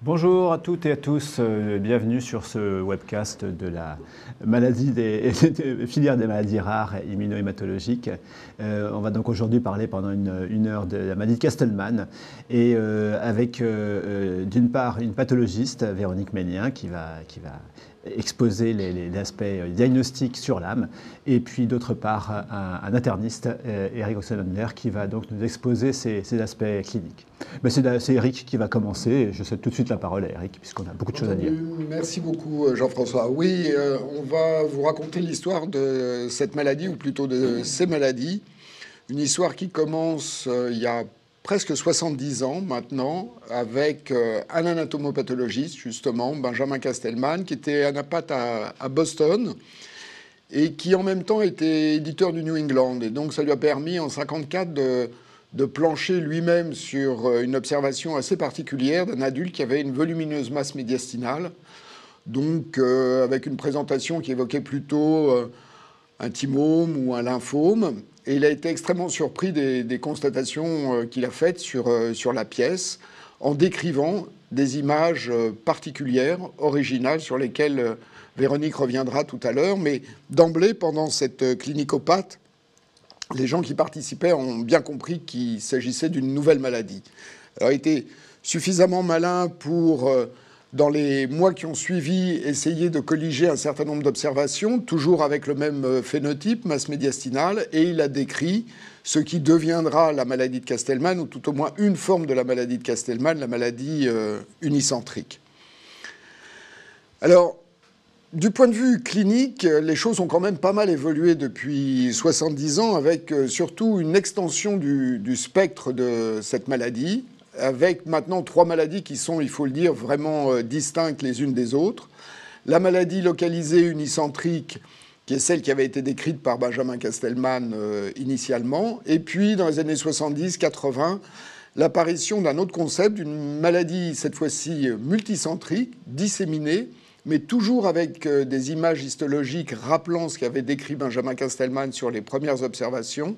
Bonjour à toutes et à tous, bienvenue sur ce webcast de la maladie des filière des maladies rares et immunohématologiques. On va donc aujourd'hui parler pendant une heure de la maladie de Castleman et avec d'une part une pathologiste, Véronique Ménien, qui va exposer les aspects diagnostiques sur l'âme, et puis d'autre part un interniste, Eric Oxenlander, qui va donc nous exposer ces aspects cliniques. C'est Eric qui va commencer, et je cède tout de suite la parole à Eric, puisqu'on a beaucoup de choses à dire. Merci beaucoup Jean-François. Oui, on va vous raconter l'histoire de cette maladie, ou plutôt de ces maladies. Une histoire qui commence il y a presque 70 ans maintenant, avec un anatomopathologiste, justement, Benjamin Castleman, qui était anapathe à Boston, et qui en même temps était éditeur du New England. Et donc ça lui a permis en 1954 de plancher lui-même sur une observation assez particulière d'un adulte qui avait une volumineuse masse médiastinale, donc avec une présentation qui évoquait plutôt un thymome ou un lymphome. Et il a été extrêmement surpris des constatations qu'il a faites sur la pièce, en décrivant des images particulières, originales, sur lesquelles Véronique reviendra tout à l'heure. Mais d'emblée, pendant cette clinicopathe, les gens qui participaient ont bien compris qu'il s'agissait d'une nouvelle maladie. Alors, il était suffisamment malin pour, dans les mois qui ont suivi, essayer de colliger un certain nombre d'observations, toujours avec le même phénotype, masse médiastinale, et il a décrit ce qui deviendra la maladie de Castleman, ou tout au moins une forme de la maladie de Castleman, la maladie unicentrique. Alors, du point de vue clinique, les choses ont quand même pas mal évolué depuis 70 ans, avec surtout une extension du spectre de cette maladie, avec maintenant 3 maladies qui sont, il faut le dire, vraiment distinctes les unes des autres. La maladie localisée unicentrique, qui est celle qui avait été décrite par Benjamin Castleman initialement, et puis dans les années 70-80, l'apparition d'un autre concept, d'une maladie cette fois-ci multicentrique, disséminée, mais toujours avec des images histologiques rappelant ce qu'avait décrit Benjamin Castleman sur les premières observations,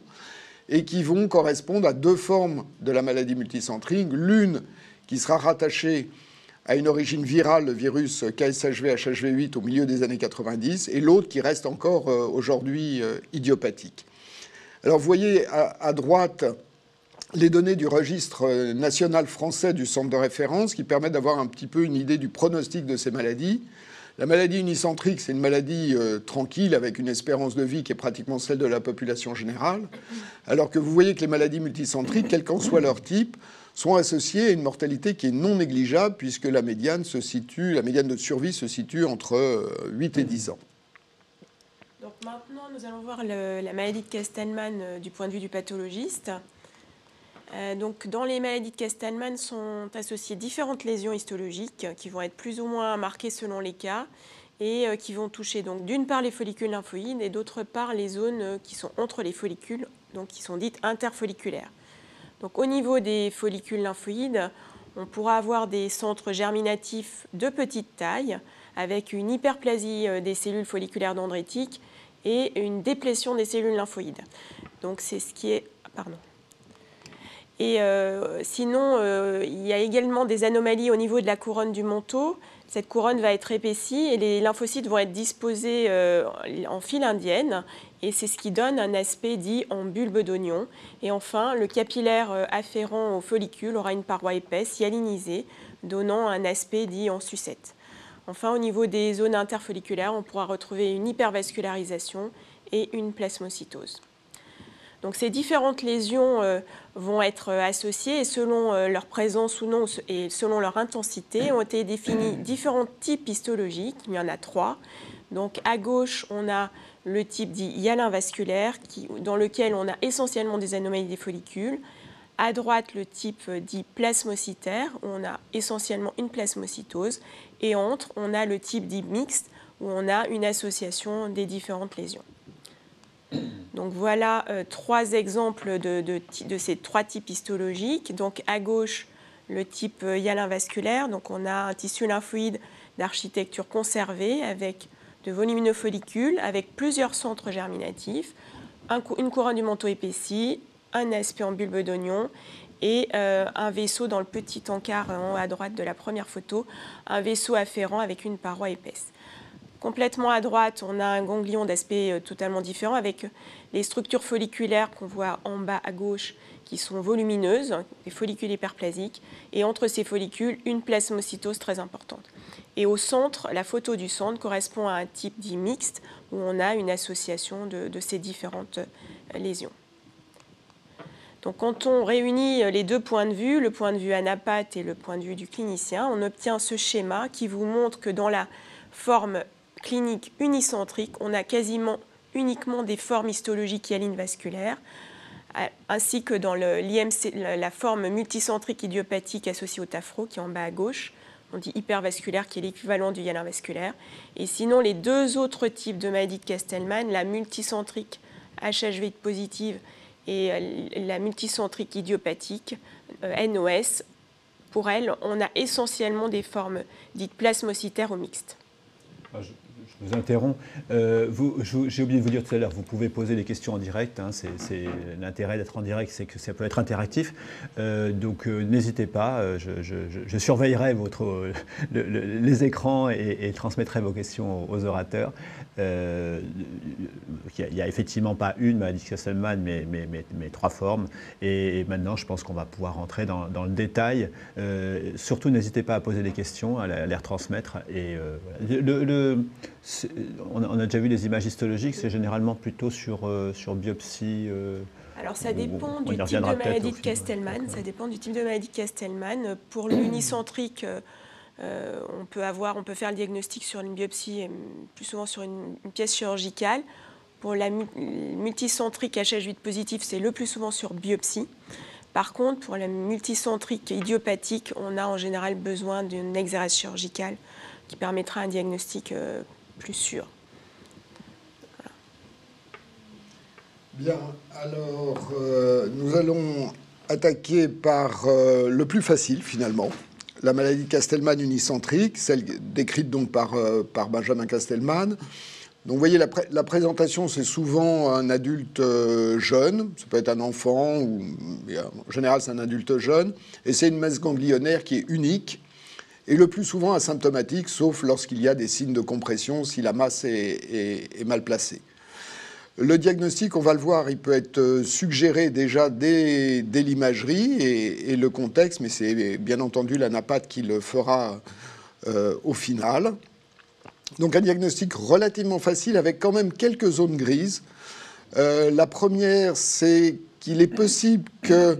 et qui vont correspondre à 2 formes de la maladie multicentrique. L'une qui sera rattachée à une origine virale, le virus KSHV-HHV8 au milieu des années 90, et l'autre qui reste encore aujourd'hui idiopathique. Alors vous voyez à droite les données du registre national français du centre de référence, qui permettent d'avoir un petit peu une idée du pronostic de ces maladies. La maladie unicentrique, c'est une maladie tranquille, avec une espérance de vie qui est pratiquement celle de la population générale, alors que vous voyez que les maladies multicentriques, quel qu'en soit leur type, sont associées à une mortalité qui est non négligeable, puisque la médiane de survie se situe entre 8 et 10 ans. Donc maintenant, nous allons voir la maladie de Castleman du point de vue du pathologiste. Donc, dans les maladies de Castleman sont associées différentes lésions histologiques qui vont être plus ou moins marquées selon les cas et qui vont toucher donc d'une part les follicules lymphoïdes et d'autre part les zones qui sont entre les follicules, donc qui sont dites interfolliculaires. Donc, au niveau des follicules lymphoïdes, on pourra avoir des centres germinatifs de petite taille avec une hyperplasie des cellules folliculaires dendritiques et une déplétion des cellules lymphoïdes. Donc, c'est ce qui est... Pardon. Et sinon, il y a également des anomalies au niveau de la couronne du manteau. Cette couronne va être épaissie et les lymphocytes vont être disposés en file indienne. Et c'est ce qui donne un aspect dit en bulbe d'oignon. Et enfin, le capillaire afférent au follicule aura une paroi épaisse, hyalinisée, donnant un aspect dit en sucette. Enfin, au niveau des zones interfolliculaires, on pourra retrouver une hypervascularisation et une plasmocytose. Donc ces différentes lésions vont être associées et selon leur présence ou non et selon leur intensité ont été définis différents types histologiques. Il y en a 3. Donc à gauche, on a le type dit hyalin vasculaire dans lequel on a essentiellement des anomalies des follicules. À droite, le type dit plasmocytaire où on a essentiellement une plasmocytose. Et entre, on a le type dit mixte où on a une association des différentes lésions. Donc voilà 3 exemples de ces 3 types histologiques. Donc à gauche, le type hyalin vasculaire. Donc on a un tissu lymphoïde d'architecture conservée avec de volumineux follicules, avec plusieurs centres germinatifs, une couronne du manteau épaissie, un aspect en bulbe d'oignon et un vaisseau dans le petit encart en haut à droite de la première photo, un vaisseau afférent avec une paroi épaisse. Complètement à droite, on a un ganglion d'aspect totalement différent avec les structures folliculaires qu'on voit en bas à gauche qui sont volumineuses, des follicules hyperplasiques, et entre ces follicules, une plasmocytose très importante. Et au centre, la photo du centre correspond à un type dit mixte, où on a une association de ces différentes lésions. Donc quand on réunit les deux points de vue, le point de vue anapathe et le point de vue du clinicien, on obtient ce schéma qui vous montre que dans la forme clinique unicentrique, on a quasiment uniquement des formes histologiques hyalines vasculaires, ainsi que dans la forme multicentrique idiopathique associée au TAFRO, qui est en bas à gauche, on dit hypervasculaire, qui est l'équivalent du hyalin vasculaire. Et sinon, les deux autres types de maladie de Castleman, la multicentrique HHV positive et la multicentrique idiopathique, NOS, pour elles, on a essentiellement des formes dites plasmocytaires ou mixtes. Je vous interromps. J'ai oublié de vous dire tout à l'heure, vous pouvez poser des questions en direct. Hein, c'est l'intérêt d'être en direct, c'est que ça peut être interactif. Donc n'hésitez pas, je surveillerai les écrans et transmettrai vos questions aux orateurs. Il n'y a effectivement pas une maladie de Castleman, mais trois formes. Et maintenant, je pense qu'on va pouvoir rentrer dans le détail. Surtout, n'hésitez pas à poser des questions, à les retransmettre. Et, voilà. On a déjà vu les images histologiques, c'est généralement plutôt sur biopsie. Alors ça dépend du type de maladie de Castleman. Ça dépend du type de maladie de Castleman. Pour l'unicentrique, on peut faire le diagnostic sur une biopsie, et plus souvent sur une pièce chirurgicale. Pour la multicentrique HH8 positive, c'est le plus souvent sur biopsie. Par contre, pour la multicentrique idiopathique, on a en général besoin d'une exérèse chirurgicale qui permettra un diagnostic plus sûr. Voilà. Bien, alors nous allons attaquer par le plus facile finalement, la maladie de Castleman unicentrique, celle décrite donc par Benjamin Castleman. Donc vous voyez, la présentation, c'est souvent un adulte jeune, ça peut être un enfant, ou en général c'est un adulte jeune, et c'est une masse ganglionnaire qui est unique, et le plus souvent asymptomatique, sauf lorsqu'il y a des signes de compression, si la masse est mal placée. Le diagnostic, on va le voir, il peut être suggéré déjà dès l'imagerie et le contexte, mais c'est bien entendu l'anapathe qui le fera au final. Donc un diagnostic relativement facile avec quand même quelques zones grises. La première, c'est qu'il est possible que,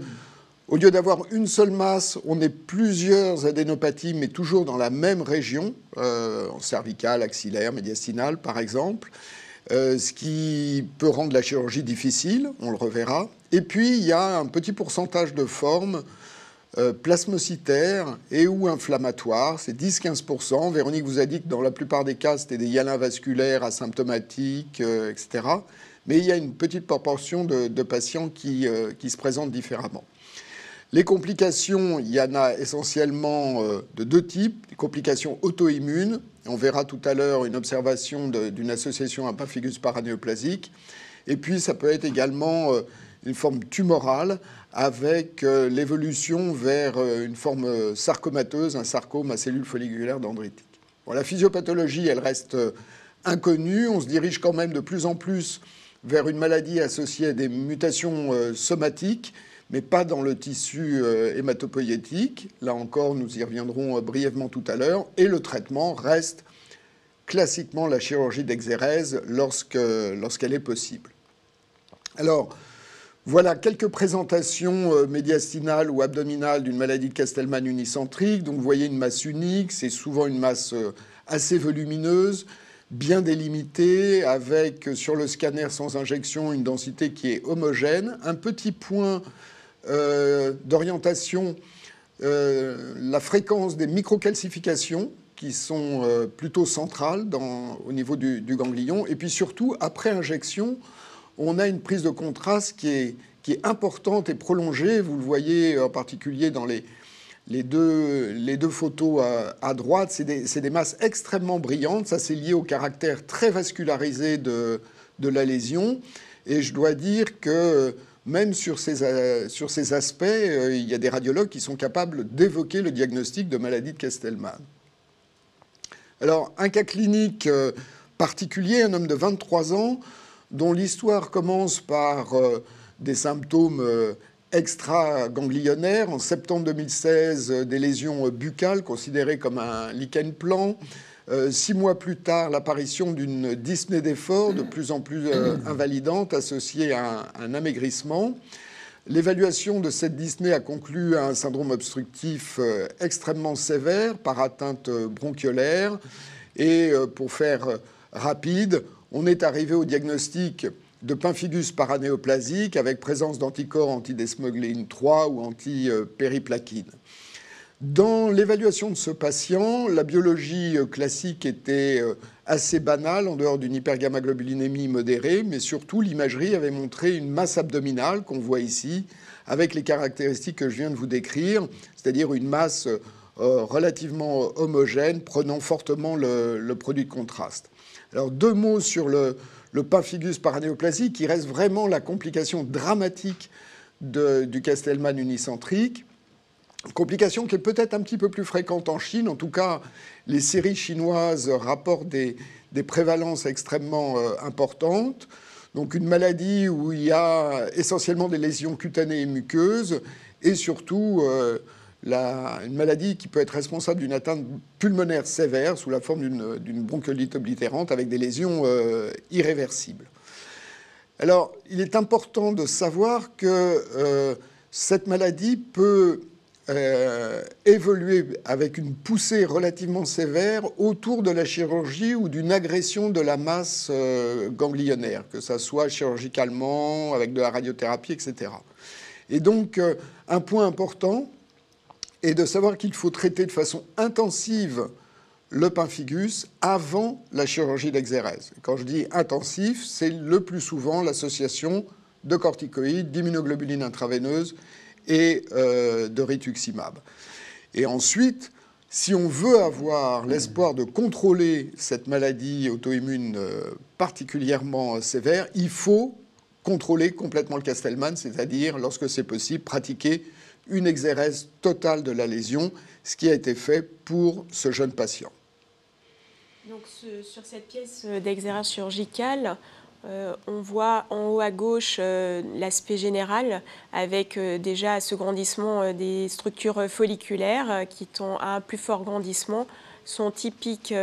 au lieu d'avoir une seule masse, on ait plusieurs adénopathies, mais toujours dans la même région, cervicale, axillaire, médiastinale, par exemple, ce qui peut rendre la chirurgie difficile, on le reverra. Et puis, il y a un petit pourcentage de formes plasmocytaires et ou inflammatoires, c'est 10-15%. Véronique vous a dit que dans la plupart des cas, c'était des hyalins vasculaires asymptomatiques, etc. Mais il y a une petite proportion de patients qui se présentent différemment. Les complications, il y en a essentiellement de deux types. Les complications auto-immunes. On verra tout à l'heure une observation d'une association à pemphigus paranéoplasique. Et puis, ça peut être également une forme tumorale avec l'évolution vers une forme sarcomateuse, un sarcome à cellules folliculaires dendritiques. Bon, la physiopathologie, elle reste inconnue. On se dirige quand même de plus en plus vers une maladie associée à des mutations somatiques, mais pas dans le tissu hématopoïétique. Là encore, nous y reviendrons brièvement tout à l'heure. Et le traitement reste classiquement la chirurgie d'exérèse lorsqu'elle est possible. Alors, voilà quelques présentations médiastinales ou abdominales d'une maladie de Castleman unicentrique. Donc vous voyez une masse unique, c'est souvent une masse assez volumineuse, bien délimitée, avec sur le scanner sans injection une densité qui est homogène. Un petit point d'orientation, la fréquence des microcalcifications qui sont plutôt centrales au niveau du ganglion. Et puis surtout, après injection, on a une prise de contraste qui est importante et prolongée. Vous le voyez en particulier dans les deux photos à droite. C'est des masses extrêmement brillantes. Ça, c'est lié au caractère très vascularisé de la lésion. Et je dois dire que même sur ces aspects, il y a des radiologues qui sont capables d'évoquer le diagnostic de maladie de Kestelman. Alors, un cas clinique particulier, un homme de 23 ans, dont l'histoire commence par des symptômes extra-ganglionnaires. En septembre 2016, des lésions buccales considérées comme un lichen plan. 6 mois plus tard, l'apparition d'une dyspnée d'effort de plus en plus invalidante associée à un amaigrissement. L'évaluation de cette dyspnée a conclu à un syndrome obstructif extrêmement sévère par atteinte bronchiolaire. Et pour faire rapide, on est arrivé au diagnostic de pemphigus paranéoplasique avec présence d'anticorps anti-desmoglein 3 ou anti-périplaquine. Dans l'évaluation de ce patient, la biologie classique était assez banale en dehors d'une hypergammaglobulinémie modérée, mais surtout l'imagerie avait montré une masse abdominale qu'on voit ici, avec les caractéristiques que je viens de vous décrire, c'est-à-dire une masse relativement homogène, prenant fortement le produit de contraste. Alors 2 mots sur le pemphigus paranéoplasique, qui reste vraiment la complication dramatique du Kestelman unicentrique. Complication qui est peut-être un petit peu plus fréquente en Chine. En tout cas, les séries chinoises rapportent des prévalences extrêmement importantes. Donc une maladie où il y a essentiellement des lésions cutanées et muqueuses, et surtout une maladie qui peut être responsable d'une atteinte pulmonaire sévère sous la forme d'une bronchiolite oblitérante avec des lésions irréversibles. Alors, il est important de savoir que cette maladie peut évoluer avec une poussée relativement sévère autour de la chirurgie ou d'une agression de la masse ganglionnaire, que ça soit chirurgicalement, avec de la radiothérapie, etc. Et donc, un point important est de savoir qu'il faut traiter de façon intensive le pemphigus avant la chirurgie d'exérèse. Quand je dis intensif, c'est le plus souvent l'association de corticoïdes, d'immunoglobuline intraveineuse et de rituximab. Et ensuite, si on veut avoir l'espoir de contrôler cette maladie auto-immune particulièrement sévère, il faut contrôler complètement le Kestelman, c'est-à-dire, lorsque c'est possible, pratiquer une exérèse totale de la lésion, ce qui a été fait pour ce jeune patient. Donc, sur cette pièce d'exérèse chirurgicale, on voit en haut à gauche l'aspect général avec déjà ce grandissement des structures folliculaires qui, à un plus fort grandissement, sont typiques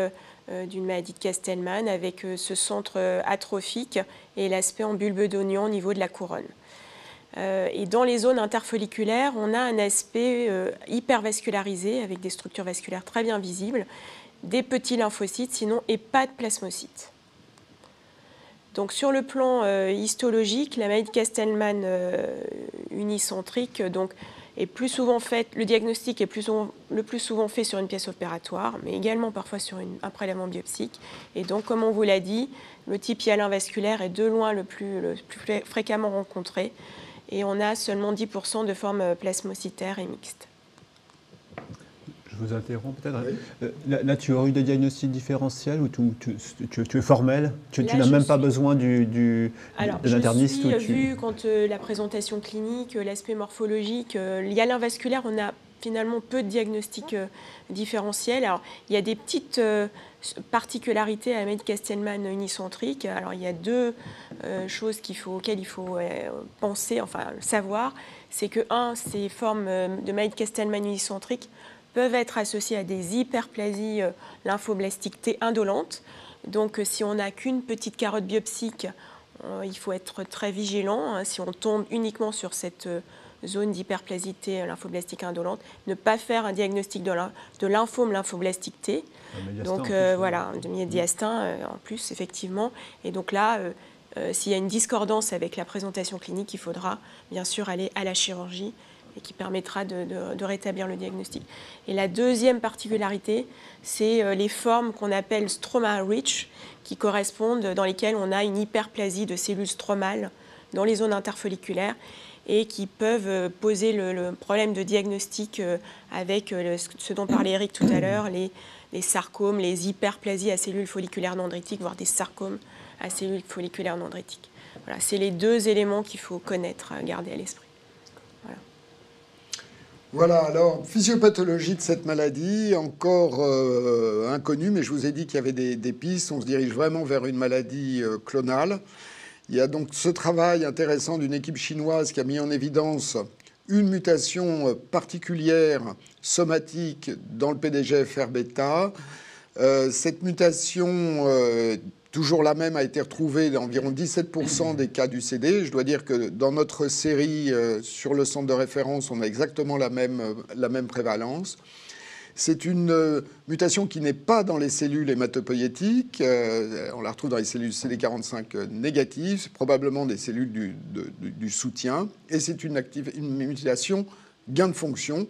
d'une maladie de Kestelman avec ce centre atrophique et l'aspect en bulbe d'oignon au niveau de la couronne. Et dans les zones interfolliculaires, on a un aspect hypervascularisé avec des structures vasculaires très bien visibles, des petits lymphocytes sinon et pas de plasmocytes. Donc sur le plan histologique, la maladie de Kestelman unicentrique est plus souvent faite, le diagnostic est le plus souvent fait sur une pièce opératoire, mais également parfois sur un prélèvement biopsique. Et donc, comme on vous l'a dit, le type hyalin vasculaire est de loin le plus fréquemment rencontré. Et on a seulement 10% de formes plasmocytaires et mixtes. Je vous interromps peut-être. Oui. Là, tu as eu des diagnostics différentiels ou tu es formel? Tu n'as même pas besoin de l'interniste? Alors, vu quand la présentation clinique, l'aspect morphologique, l'hyalin vasculaire, on a finalement peu de diagnostics différentiels. Alors, il y a des petites particularités à la maladie de Kestelman unicentrique. Alors, il y a 2 choses auxquelles il faut penser, enfin savoir. C'est que, ces formes de maladie de Kestelman unicentrique peuvent être associées à des hyperplasies lymphoblastiques T indolentes. Donc, si on n'a qu'une petite carotte biopsique, il faut être très vigilant. Si on tombe uniquement sur cette zone d'hyperplasie T lymphoblastique indolente, ne pas faire un diagnostic de lymphome lymphoblastique T. Donc, voilà, de médiastin en plus, effectivement. Et donc là, s'il y a une discordance avec la présentation clinique, il faudra bien sûr aller à la chirurgie et qui permettra de rétablir le diagnostic. Et la deuxième particularité, c'est les formes qu'on appelle stroma-rich, qui correspondent, dans lesquelles on a une hyperplasie de cellules stromales dans les zones interfolliculaires et qui peuvent poser le problème de diagnostic avec ce dont parlait Eric tout à l'heure, les sarcomes, les hyperplasies à cellules folliculaires dendritiques, voire des sarcomes à cellules folliculaires dendritiques. Voilà, c'est les deux éléments qu'il faut connaître, garder à l'esprit. Voilà, alors, physiopathologie de cette maladie, encore inconnue, mais je vous ai dit qu'il y avait des pistes. On se dirige vraiment vers une maladie clonale. Il y a donc ce travail intéressant d'une équipe chinoise qui a mis en évidence une mutation particulière somatique dans le PDGFR-bêta. Cette mutation, toujours la même, a été retrouvée dans environ 17% des cas du CD. Je dois dire que dans notre série sur le centre de référence, on a exactement la même prévalence. C'est une mutation qui n'est pas dans les cellules hématopoïétiques. On la retrouve dans les cellules CD45 négatives, c'est probablement des cellules du soutien. Et c'est une mutation gain de fonction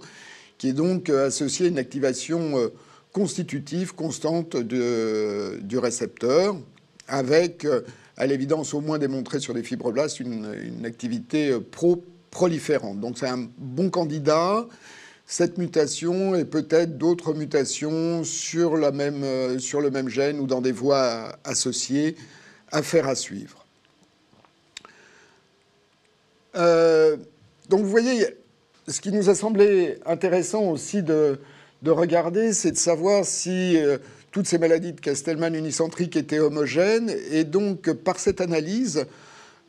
qui est donc associée à une activation constitutive constante du récepteur, avec, à l'évidence au moins démontrée sur les fibroblastes, une activité proliférante. Donc c'est un bon candidat, cette mutation, et peut-être d'autres mutations sur le même gène ou dans des voies associées, affaire à suivre. Donc vous voyez, ce qui nous a semblé intéressant aussi de regarder, c'est de savoir si toutes ces maladies de Castleman unicentriques étaient homogènes. Et donc, par cette analyse,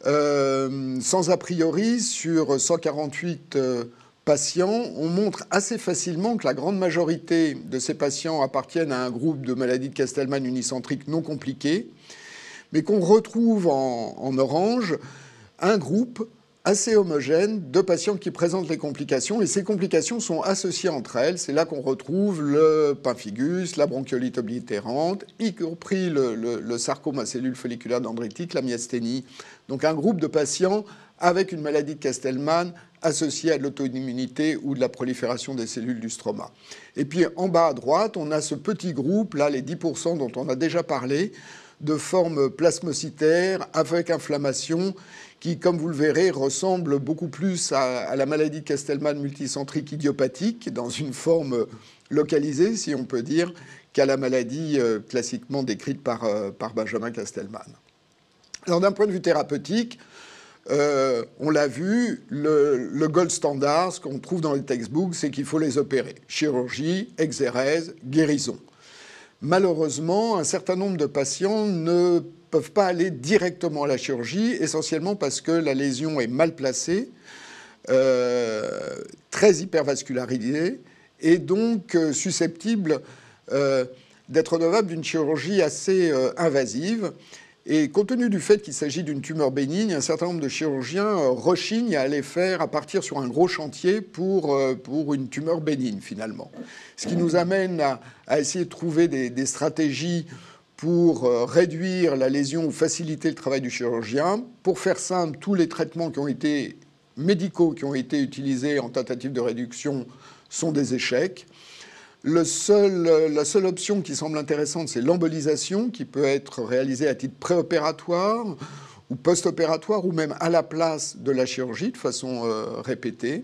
sans a priori, sur 148 patients, on montre assez facilement que la grande majorité de ces patients appartiennent à un groupe de maladies de Castleman unicentriques non compliquées, mais qu'on retrouve en orange un groupe assez homogène de patients qui présentent les complications, et ces complications sont associées entre elles. C'est là qu'on retrouve le pemphigus, la bronchiolite oblitérante, y compris le sarcome à cellules folliculaires dendritiques, la myasthénie. Donc un groupe de patients avec une maladie de Castleman associée à de l'auto-immunité ou de la prolifération des cellules du stroma. Et puis en bas à droite, on a ce petit groupe, là les 10% dont on a déjà parlé, de forme plasmocytaire avec inflammation, qui, comme vous le verrez, ressemble beaucoup plus à la maladie de Castleman multicentrique idiopathique, dans une forme localisée, si on peut dire, qu'à la maladie classiquement décrite par Benjamin Castleman. Alors, d'un point de vue thérapeutique, on l'a vu, le gold standard, ce qu'on trouve dans les textbooks, c'est qu'il faut les opérer. Chirurgie, exérèse, guérison. Malheureusement, un certain nombre de patients ne peuvent pas aller directement à la chirurgie, essentiellement parce que la lésion est mal placée, très hypervascularisée, et donc susceptible d'être redevable d'une chirurgie assez invasive. Et compte tenu du fait qu'il s'agit d'une tumeur bénigne, un certain nombre de chirurgiens rechignent à aller faire à partir sur un gros chantier pour une tumeur bénigne, finalement. Ce qui nous amène à essayer de trouver des stratégies pour réduire la lésion ou faciliter le travail du chirurgien. Pour faire simple, tous les traitements médicaux qui ont été utilisés en tentative de réduction sont des échecs. La seule option qui semble intéressante, c'est l'embolisation, qui peut être réalisée à titre préopératoire ou post-opératoire, ou même à la place de la chirurgie, de façon répétée.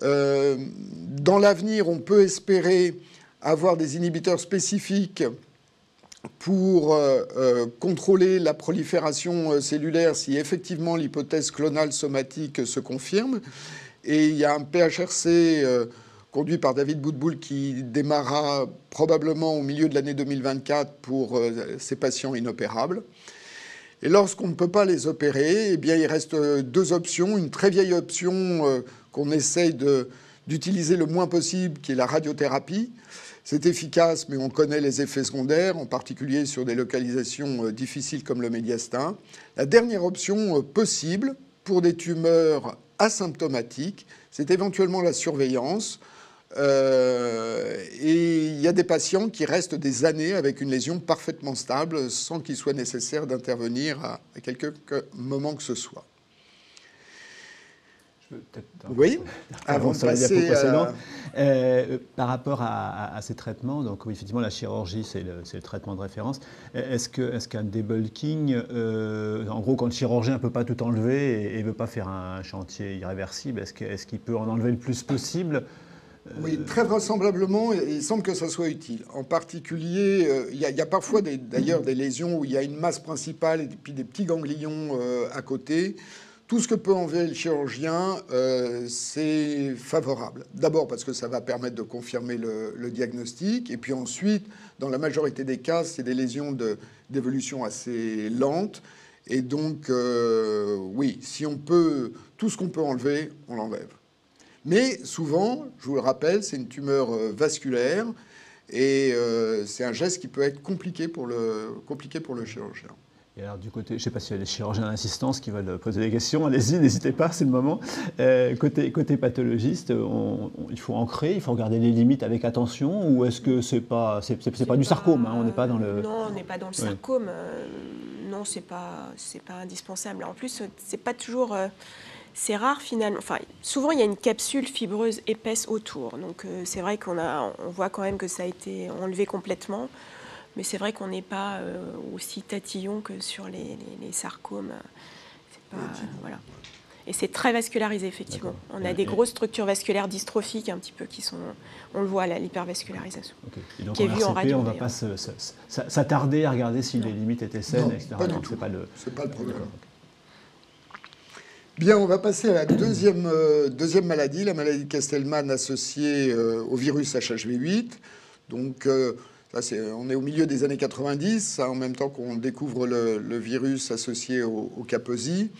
Dans l'avenir, on peut espérer avoir des inhibiteurs spécifiques pour contrôler la prolifération cellulaire si effectivement l'hypothèse clonale somatique se confirme. Et il y a un PHRC conduit par David Boutboul qui démarrera probablement au milieu de l'année 2024 pour ces patients inopérables. Et lorsqu'on ne peut pas les opérer, eh bien, il reste deux options. Une très vieille option qu'on essaye d'utiliser le moins possible, qui est la radiothérapie. C'est efficace, mais on connaît les effets secondaires, en particulier sur des localisations difficiles comme le médiastin. La dernière option possible pour des tumeurs asymptomatiques, c'est éventuellement la surveillance. Et il y a des patients qui restent des années avec une lésion parfaitement stable sans qu'il soit nécessaire d'intervenir à quelque moment que ce soit. Oui, avant de passer par rapport à ces traitements, donc oui, effectivement la chirurgie c'est le traitement de référence. Est-ce qu'un debulking, en gros quand le chirurgien ne peut pas tout enlever et ne veut pas faire un chantier irréversible, est-ce qu'il peut en enlever le plus possible Oui, très vraisemblablement, il semble que ça soit utile. En particulier, il y a parfois d'ailleurs des lésions où il y a une masse principale et puis des petits ganglions à côté. Tout ce que peut enlever le chirurgien, c'est favorable. D'abord parce que ça va permettre de confirmer le diagnostic. Et puis ensuite, dans la majorité des cas, c'est des lésions d'évolution assez lente. Et donc, oui, si on peut, tout ce qu'on peut enlever, on l'enlève. Mais souvent, je vous le rappelle, c'est une tumeur vasculaire et c'est un geste qui peut être compliqué pour le chirurgien. Et alors du côté, je ne sais pas s'il y a des chirurgiens d'assistance qui veulent poser des questions, allez-y, n'hésitez pas, c'est le moment. Côté pathologiste, il faut ancrer, il faut regarder les limites avec attention, ou est-ce que c'est pas du sarcome, hein, on n'est pas dans le... Non, on n'est pas dans le sarcome. Non, c'est pas indispensable. En plus, c'est pas toujours... c'est rare finalement. Enfin, souvent, il y a une capsule fibreuse épaisse autour. Donc, c'est vrai qu'on voit quand même que ça a été enlevé complètement. Mais c'est vrai qu'on n'est pas aussi tatillon que sur les sarcomes. Voilà. Et c'est très vascularisé, effectivement. On a des grosses structures vasculaires dystrophiques, un petit peu, qui sont... On le voit, l'hypervascularisation. Okay. Et donc, qui est vue en radio. On ne va pas s'attarder à regarder si les limites étaient saines, etc. Pas donc, du tout. C'est pas le problème. Bien, on va passer à la deuxième maladie, la maladie de Castleman associée au virus HHV8. Donc, on est au milieu des années 90, en même temps qu'on découvre le virus associé au Kaposi.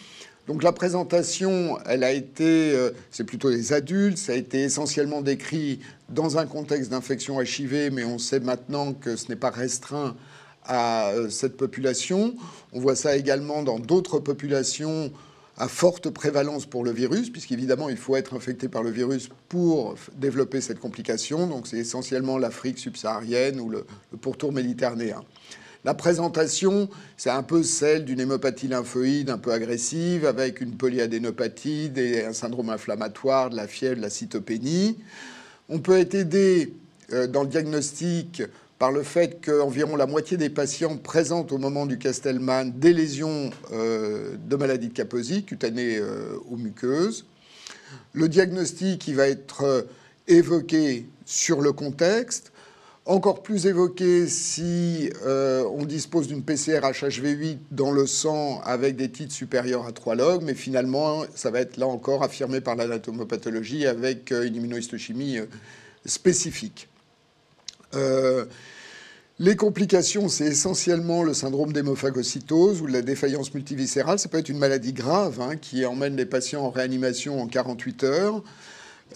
Donc la présentation, elle a été, c'est plutôt des adultes, ça a été essentiellement décrit dans un contexte d'infection HIV, mais on sait maintenant que ce n'est pas restreint à cette population. On voit ça également dans d'autres populations à forte prévalence pour le virus, puisqu'évidemment, il faut être infecté par le virus pour développer cette complication. Donc, c'est essentiellement l'Afrique subsaharienne ou le pourtour méditerranéen. La présentation, c'est un peu celle d'une hémopathie lymphoïde un peu agressive, avec une polyadénopathie, un syndrome inflammatoire, de la fièvre, de la cytopénie. On peut être aidé dans le diagnostic par le fait qu'environ la moitié des patients présentent au moment du Castleman des lésions de maladie de Kaposi, cutanées ou muqueuses. Le diagnostic, il va être évoqué sur le contexte, encore plus évoqué si on dispose d'une PCR HHV8 dans le sang avec des titres supérieurs à 3 logs, mais finalement, ça va être là encore affirmé par l'anatomopathologie avec une immunohistochimie spécifique. Les complications, c'est essentiellement le syndrome d'hémophagocytose ou de la défaillance multiviscérale. Ça peut être une maladie grave qui emmène les patients en réanimation en 48 heures.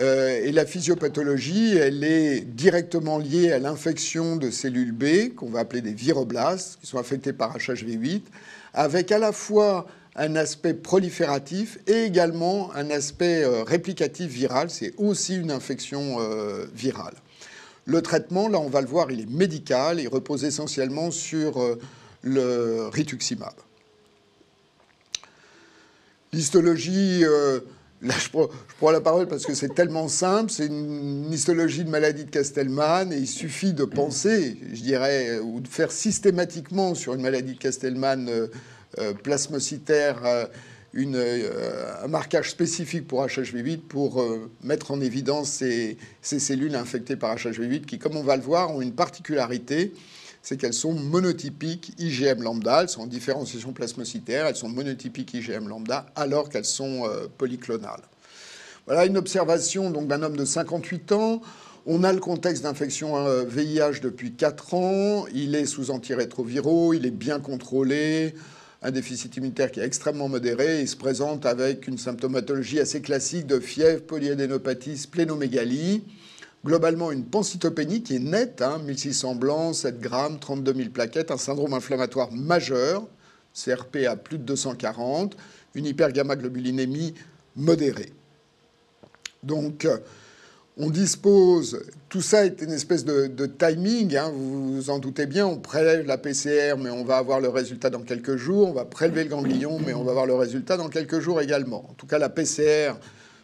Et la physiopathologie, elle est directement liée à l'infection de cellules B, qu'on va appeler des viroblastes, qui sont affectés par HHV8, avec à la fois un aspect prolifératif et également un aspect réplicatif viral. C'est aussi une infection virale. Le traitement, là, on va le voir, il est médical, il repose essentiellement sur le rituximab. L'histologie, là, je prends la parole parce que c'est tellement simple, c'est une histologie de maladie de Castleman, et il suffit de penser, je dirais, ou de faire systématiquement sur une maladie de Castleman plasmocytaire un marquage spécifique pour HHV8 pour mettre en évidence ces cellules infectées par HHV8 qui, comme on va le voir, ont une particularité, c'est qu'elles sont monotypiques IgM lambda, elles sont en différenciation plasmocytaire, elles sont monotypiques IgM lambda alors qu'elles sont polyclonales. Voilà une observation donc d'un homme de 58 ans. On a le contexte d'infection VIH depuis 4 ans, il est sous antirétroviraux, il est bien contrôlé, un déficit immunitaire qui est extrêmement modéré. Il se présente avec une symptomatologie assez classique de fièvre, polyadénopathie, splénomégalie. Globalement, une pancytopénie qui est nette, 1600 blancs, 7 grammes, 32 000 plaquettes, un syndrome inflammatoire majeur, CRP à plus de 240, une hypergamma-globulinémie modérée. Donc, on dispose, tout ça est une espèce de timing, vous vous en doutez bien, on prélève la PCR, mais on va avoir le résultat dans quelques jours, on va prélever le ganglion, mais on va avoir le résultat dans quelques jours également. En tout cas, la PCR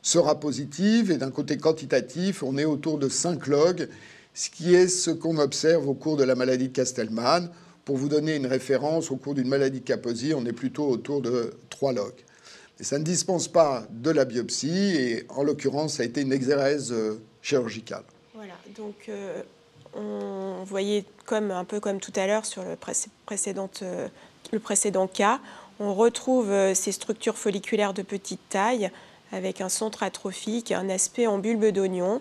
sera positive, et d'un côté quantitatif, on est autour de 5 logs, ce qui est ce qu'on observe au cours de la maladie de Castleman. Pour vous donner une référence, au cours d'une maladie de Kaposi, on est plutôt autour de 3 logs. Et ça ne dispense pas de la biopsie, et en l'occurrence, ça a été une exérèse chirurgicale. Voilà, donc on voyait un peu comme tout à l'heure sur le précédent cas, on retrouve ces structures folliculaires de petite taille avec un centre atrophique, un aspect en bulbe d'oignon.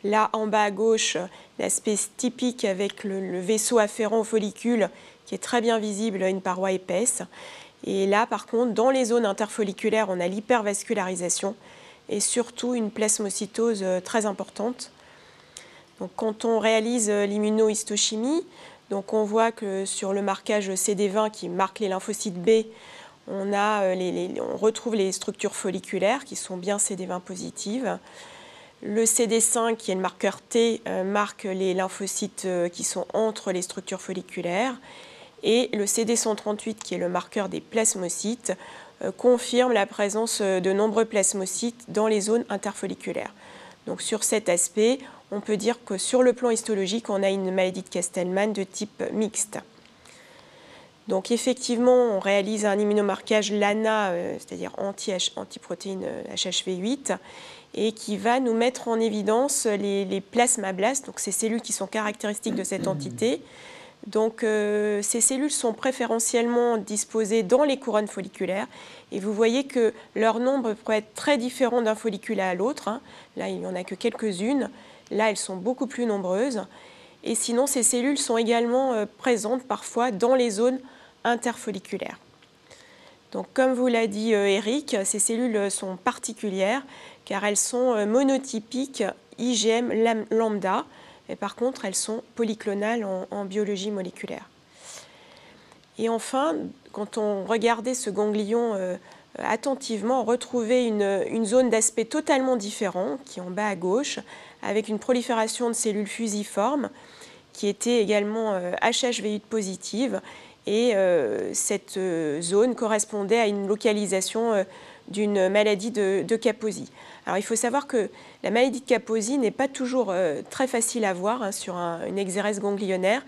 Là, en bas à gauche, l'aspect typique avec le vaisseau afférent au follicule qui est très bien visible, une paroi épaisse. Et là, par contre, dans les zones interfolliculaires, on a l'hypervascularisation et surtout une plasmocytose très importante. Donc, quand on réalise l'immunohistochimie, donc on voit que sur le marquage CD20 qui marque les lymphocytes B, on retrouve les structures folliculaires qui sont bien CD20 positives. Le CD5, qui est le marqueur T, marque les lymphocytes qui sont entre les structures folliculaires. Et le CD138, qui est le marqueur des plasmocytes, confirme la présence de nombreux plasmocytes dans les zones interfolliculaires. Donc sur cet aspect, on peut dire que sur le plan histologique, on a une maladie de Castleman de type mixte. Donc effectivement, on réalise un immunomarquage LANA, c'est-à-dire antiprotéine HHV8, et qui va nous mettre en évidence les plasmablastes, donc ces cellules qui sont caractéristiques de cette entité. Donc ces cellules sont préférentiellement disposées dans les couronnes folliculaires et vous voyez que leur nombre peut être très différent d'un follicule à l'autre. Là, il n'y en a que quelques-unes. Là, elles sont beaucoup plus nombreuses. Et sinon, ces cellules sont également présentes parfois dans les zones interfolliculaires. Donc, comme vous l'a dit Eric, ces cellules sont particulières car elles sont monotypiques IgM lambda. Et par contre, elles sont polyclonales en biologie moléculaire. Et enfin, quand on regardait ce ganglion attentivement, on retrouvait une zone d'aspect totalement différent, qui est en bas à gauche, avec une prolifération de cellules fusiformes, qui était également HHV8 positive. Et cette zone correspondait à une localisation d'une maladie de Kaposi. Alors il faut savoir que la maladie de Kaposi n'est pas toujours très facile à voir sur une exérèse ganglionnaire.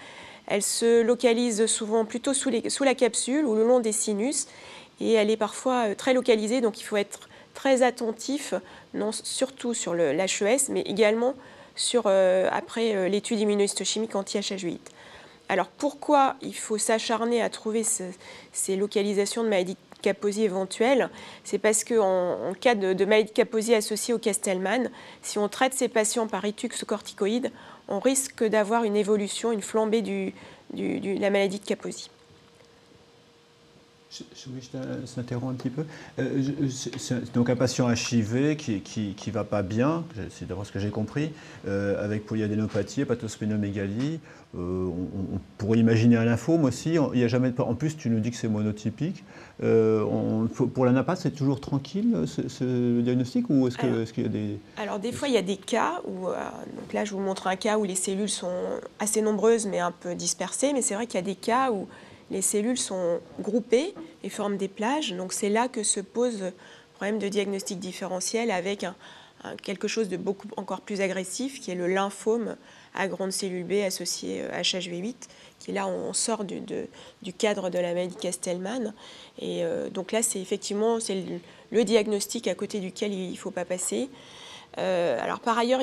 Elle se localise souvent plutôt sous la capsule ou le long des sinus et elle est parfois très localisée, donc il faut être très attentif, surtout sur l'HES, mais également après l'étude immunohistochimique anti-HH8. Alors pourquoi il faut s'acharner à trouver ces localisations de maladie de Kaposi éventuelle? C'est parce qu'en cas de maladie de Kaposi associée au Castleman, si on traite ces patients par ritux corticoïde, on risque d'avoir une évolution, une flambée de la maladie de Kaposi. Je t'interromps un petit peu. C'est donc un patient HIV qui ne va pas bien, c'est d'abord ce que j'ai compris, avec polyadénopathie, hépatosplénomégalie. On pourrait imaginer un lymphome aussi. Il y a jamais en plus, tu nous dis que c'est monotypique. Pour la NAPA, c'est toujours tranquille ce diagnostic ou est-ce qu'il y a des... Alors des fois, il y a des cas où, donc là je vous montre un cas où les cellules sont assez nombreuses mais un peu dispersées, mais c'est vrai qu'il y a des cas où les cellules sont groupées et forment des plages. Donc c'est là que se pose le problème de diagnostic différentiel avec quelque chose de beaucoup encore plus agressif qui est le lymphome à grande cellule B associé à HHV8, qui là on sort du cadre de la maladie Castleman. Et donc là c'est effectivement le diagnostic à côté duquel il ne faut pas passer. Alors par ailleurs,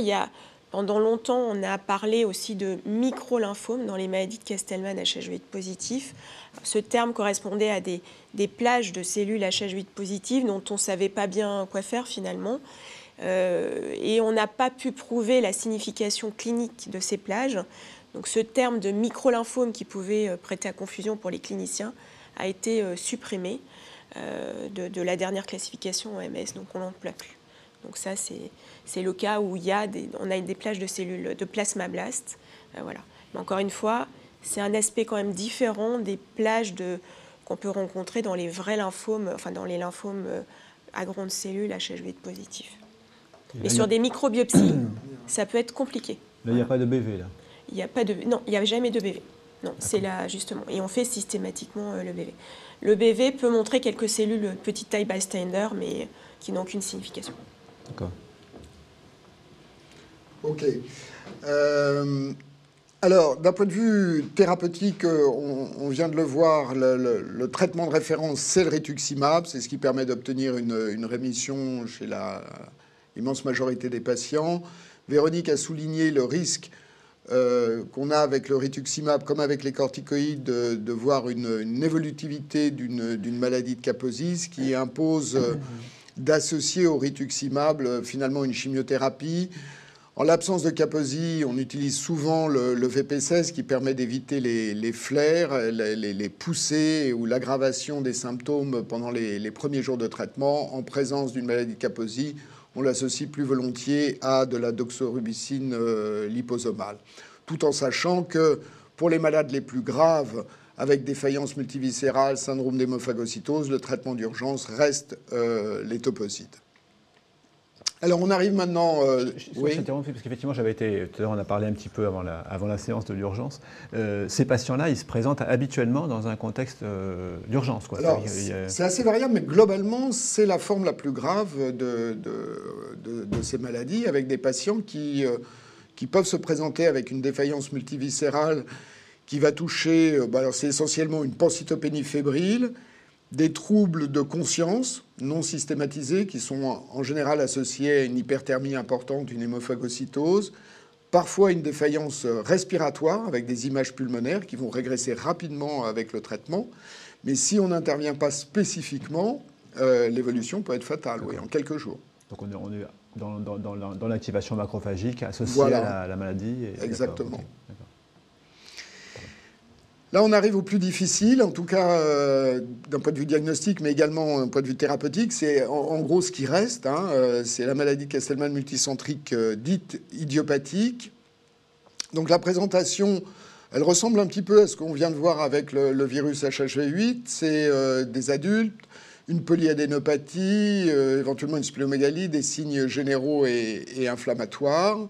pendant longtemps, on a parlé aussi de micro-lymphome dans les maladies de Castleman HH8 positif. Ce terme correspondait à des plages de cellules HH8 positives dont on ne savait pas bien quoi faire finalement. Et on n'a pas pu prouver la signification clinique de ces plages. Donc ce terme de micro-lymphome qui pouvait prêter à confusion pour les cliniciens a été supprimé de la dernière classification OMS, donc on n'en emploie plus. Donc ça, c'est le cas où on a des plages de cellules de plasmablastes. Voilà. Mais encore une fois, c'est un aspect quand même différent des plages qu'on peut rencontrer dans les vrais lymphomes, enfin dans les lymphomes à grandes cellules HH8 positifs. Mais sur des microbiopsies, ça peut être compliqué. Là, il n'y a pas de BV, là? Non, il n'y a jamais de BV. Non, c'est là, justement. Et on fait systématiquement le BV. Le BV peut montrer quelques cellules de petite taille bystander, mais qui n'ont aucune signification. D'accord. OK. Alors, d'un point de vue thérapeutique, on vient de le voir, le traitement de référence, c'est le rituximab. C'est ce qui permet d'obtenir une rémission chez l'immense majorité des patients. Véronique a souligné le risque qu'on a avec le rituximab, comme avec les corticoïdes, de voir une évolutivité d'une maladie de Kaposi, ce qui impose d'associer au rituximab finalement une chimiothérapie. En l'absence de Kaposi, on utilise souvent le VP16 qui permet d'éviter les flares, les poussées ou l'aggravation des symptômes pendant les premiers jours de traitement. En présence d'une maladie de Kaposi, on l'associe plus volontiers à de la doxorubicine liposomale. Tout en sachant que pour les malades les plus graves, avec défaillance multiviscérale, syndrome d'hémophagocytose, le traitement d'urgence reste l'étoposide. Alors on arrive maintenant... oui. J'interromps parce qu'effectivement, j'avais été... Tout à l'heure, on a parlé un petit peu avant la séance de l'urgence. Ces patients-là, ils se présentent habituellement dans un contexte d'urgence, quoi. Alors, c'est assez variable, mais globalement, c'est la forme la plus grave de ces maladies, avec des patients qui peuvent se présenter avec une défaillance multiviscérale qui va toucher... alors c'est essentiellement une pancytopénie fébrile, des troubles de conscience non systématisés qui sont en général associés à une hyperthermie importante, une hémophagocytose, parfois une défaillance respiratoire avec des images pulmonaires qui vont régresser rapidement avec le traitement. Mais si on n'intervient pas spécifiquement, l'évolution peut être fatale, oui, en quelques jours. Donc on est dans l'activation macrophagique associée voilà. à la maladie. Exactement. Okay. Là, on arrive au plus difficile, en tout cas d'un point de vue diagnostique, mais également d'un point de vue thérapeutique. C'est en gros ce qui reste. C'est la maladie de Castleman multicentrique dite idiopathique. Donc la présentation, elle ressemble un petit peu à ce qu'on vient de voir avec le virus HHV8. C'est des adultes, une polyadénopathie, éventuellement une splénomégalie, des signes généraux et inflammatoires.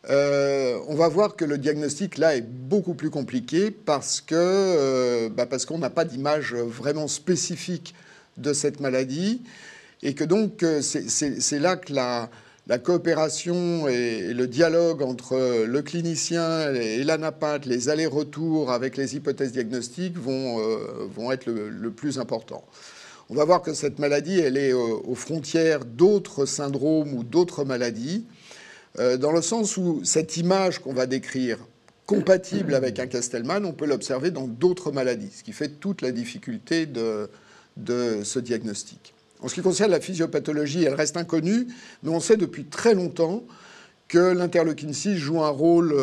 On va voir que le diagnostic, là, est beaucoup plus compliqué parce qu'on n'a pas d'image vraiment spécifique de cette maladie et que donc c'est là que la coopération et le dialogue entre le clinicien et l'anapathe, les allers-retours avec les hypothèses diagnostiques vont être le plus important. On va voir que cette maladie, elle est aux frontières d'autres syndromes ou d'autres maladies, dans le sens où cette image qu'on va décrire, compatible avec un Castleman, on peut l'observer dans d'autres maladies, ce qui fait toute la difficulté de ce diagnostic. En ce qui concerne la physiopathologie, elle reste inconnue, mais on sait depuis très longtemps que l'interleukine 6 joue un rôle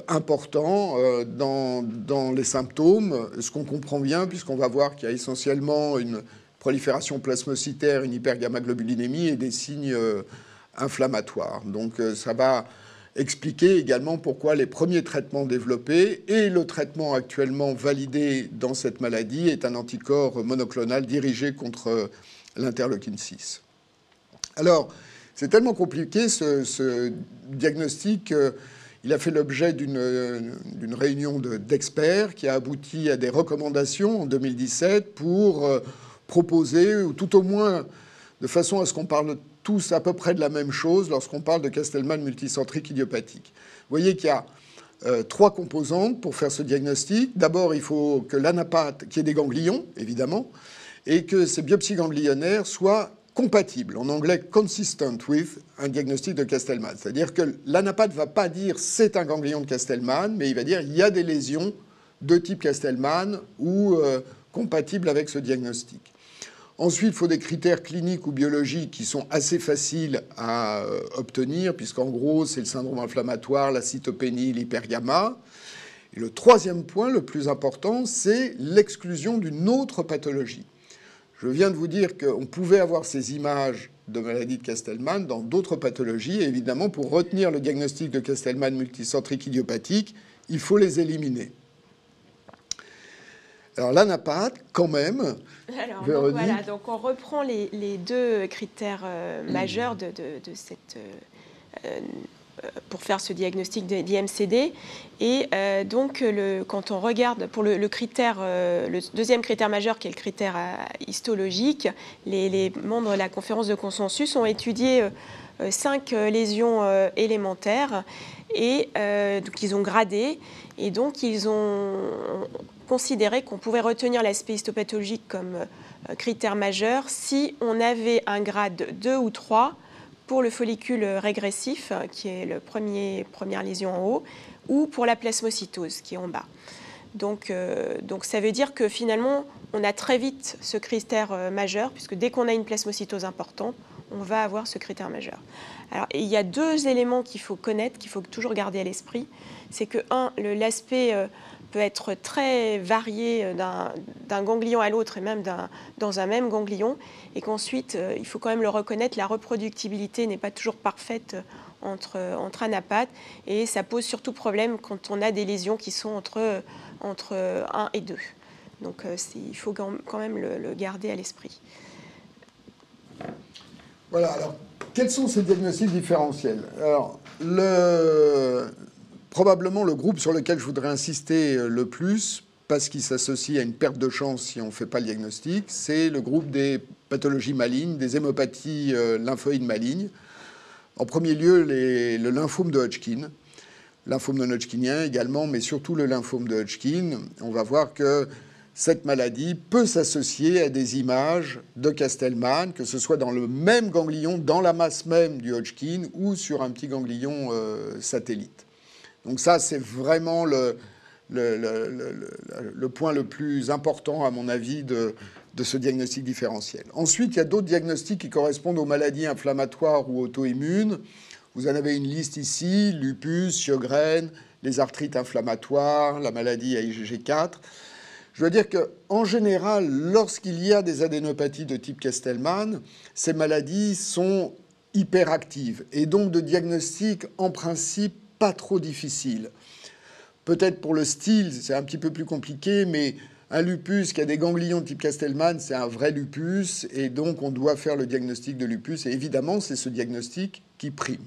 important dans les symptômes, ce qu'on comprend bien, puisqu'on va voir qu'il y a essentiellement une prolifération plasmocytaire, une hypergammaglobulinémie et des signes inflammatoires. Donc ça va expliquer également pourquoi les premiers traitements développés et le traitement actuellement validé dans cette maladie est un anticorps monoclonal dirigé contre l'interleukine 6. Alors, c'est tellement compliqué ce diagnostic. Il a fait l'objet d'une réunion d'experts qui a abouti à des recommandations en 2017 pour proposer, ou tout au moins de façon à ce qu'on parle tous à peu près de la même chose lorsqu'on parle de Castleman multicentrique idiopathique. Vous voyez qu'il y a 3 composantes pour faire ce diagnostic. D'abord, il faut que l'anapathe, qui est des ganglions, évidemment, et que ces biopsies ganglionnaires soient compatibles, en anglais « consistent with » un diagnostic de Castleman. C'est-à-dire que l'anapathe ne va pas dire « c'est un ganglion de Castleman », mais il va dire « il y a des lésions de type Castleman ou compatibles avec ce diagnostic ». Ensuite, il faut des critères cliniques ou biologiques qui sont assez faciles à obtenir, puisqu'en gros, c'est le syndrome inflammatoire, la cytopénie, l'hypergamma. Et le troisième point, le plus important, c'est l'exclusion d'une autre pathologie. Je viens de vous dire qu'on pouvait avoir ces images de maladie de Castleman dans d'autres pathologies. Et évidemment, pour retenir le diagnostic de Castleman multicentrique idiopathique, il faut les éliminer. Alors l'anapathe, quand même... Alors, donc, voilà, donc on reprend les 2 critères majeurs de cette... pour faire ce diagnostic d'IMCD. Et donc, quand on regarde pour le critère, le deuxième critère majeur, qui est le critère histologique, les membres de la conférence de consensus ont étudié 5 lésions élémentaires et donc ils ont gradé. Et donc, ils ont considéré qu'on pouvait retenir l'aspect histopathologique comme critère majeur si on avait un grade 2 ou 3 pour le follicule régressif, qui est la première lésion en haut, ou pour la plasmocytose, qui est en bas. Donc ça veut dire que finalement, on a très vite ce critère majeur, puisque dès qu'on a une plasmocytose importante, on va avoir ce critère majeur. Alors, il y a deux éléments qu'il faut connaître, qu'il faut toujours garder à l'esprit. C'est que, l'aspect peut être très varié d'un ganglion à l'autre, et même dans un même ganglion, et qu'ensuite, il faut quand même le reconnaître, la reproductibilité n'est pas toujours parfaite entre anapathes, et ça pose surtout problème quand on a des lésions qui sont entre 1 et 2. Donc, il faut quand même le garder à l'esprit. Voilà, alors, quels sont ces diagnostics différentiels? Alors, probablement le groupe sur lequel je voudrais insister le plus, parce qu'il s'associe à une perte de chance si on ne fait pas le diagnostic, c'est le groupe des pathologies malignes, des hémopathies lymphoïdes malignes. En premier lieu, le lymphome de Hodgkin, lymphome non hodgkinien également, mais surtout le lymphome de Hodgkin. On va voir que cette maladie peut s'associer à des images de Castleman, que ce soit dans le même ganglion, dans la masse même du Hodgkin, ou sur un petit ganglion satellite. Donc ça, c'est vraiment le point le plus important, à mon avis, de ce diagnostic différentiel. Ensuite, il y a d'autres diagnostics qui correspondent aux maladies inflammatoires ou auto-immunes. Vous en avez une liste ici, lupus, Sjögren, les arthrites inflammatoires, la maladie IgG4. Je dois dire qu'en général, lorsqu'il y a des adénopathies de type Castleman, ces maladies sont hyperactives et donc de diagnostic, en principe, pas trop difficile. Peut-être pour le style, c'est un petit peu plus compliqué, mais un lupus qui a des ganglions de type Castleman, c'est un vrai lupus, et donc on doit faire le diagnostic de lupus, et évidemment, c'est ce diagnostic qui prime.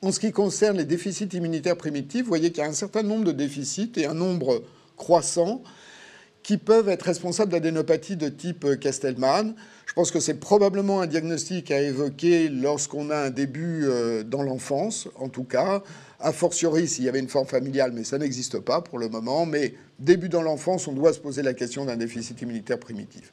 En ce qui concerne les déficits immunitaires primitifs, vous voyez qu'il y a un certain nombre de déficits et un nombre croissant qui peuvent être responsables d'adénopathie de type Castleman. Je pense que c'est probablement un diagnostic à évoquer lorsqu'on a un début dans l'enfance, en tout cas, a fortiori s'il y avait une forme familiale, mais ça n'existe pas pour le moment. Mais début dans l'enfance, on doit se poser la question d'un déficit immunitaire primitif.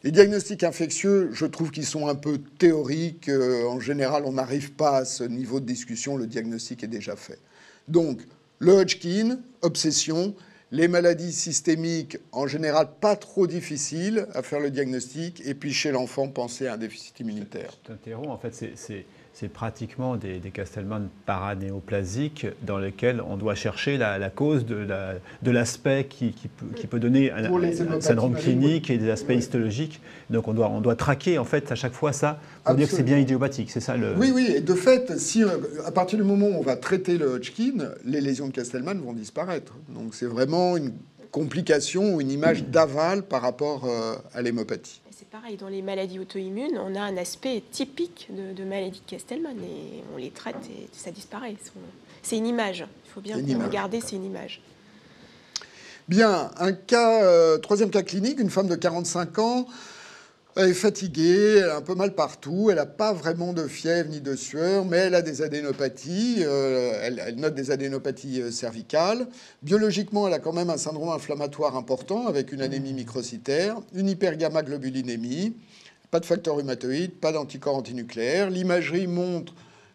Les diagnostics infectieux, je trouve qu'ils sont un peu théoriques. En général, on n'arrive pas à ce niveau de discussion, le diagnostic est déjà fait. Donc, le Hodgkin, obsession. Les maladies systémiques, en général, pas trop difficiles à faire le diagnostic. Et puis, chez l'enfant, penser à un déficit immunitaire. Je t'interromps. En fait, c'est pratiquement des Castleman paranéoplasiques dans lesquels on doit chercher la cause de l'aspect qui peut donner un syndrome clinique et des aspects histologiques. Donc, on doit traquer, en fait, à chaque fois ça pour dire que c'est bien idiopathique. C'est ça le... Oui, oui. Et de fait, si, à partir du moment où on va traiter le Hodgkin, les lésions de Castleman vont disparaître. Donc, c'est vraiment une complication ou une image d'aval par rapport à l'hémopathie. C'est pareil, dans les maladies auto-immunes, on a un aspect typique de maladie de Castleman et on les traite et ça disparaît. C'est une image. Il faut bien regarder, c'est une image. Bien, troisième cas clinique, une femme de 45 ans. Elle est fatiguée, elle a un peu mal partout, elle n'a pas vraiment de fièvre ni de sueur, mais elle a des adénopathies, elle note des adénopathies cervicales. Biologiquement, elle a quand même un syndrome inflammatoire important avec une anémie microcytaire, une hypergamma-globulinémie, pas de facteur rhumatoïde, pas d'anticorps antinucléaires. L'imagerie montre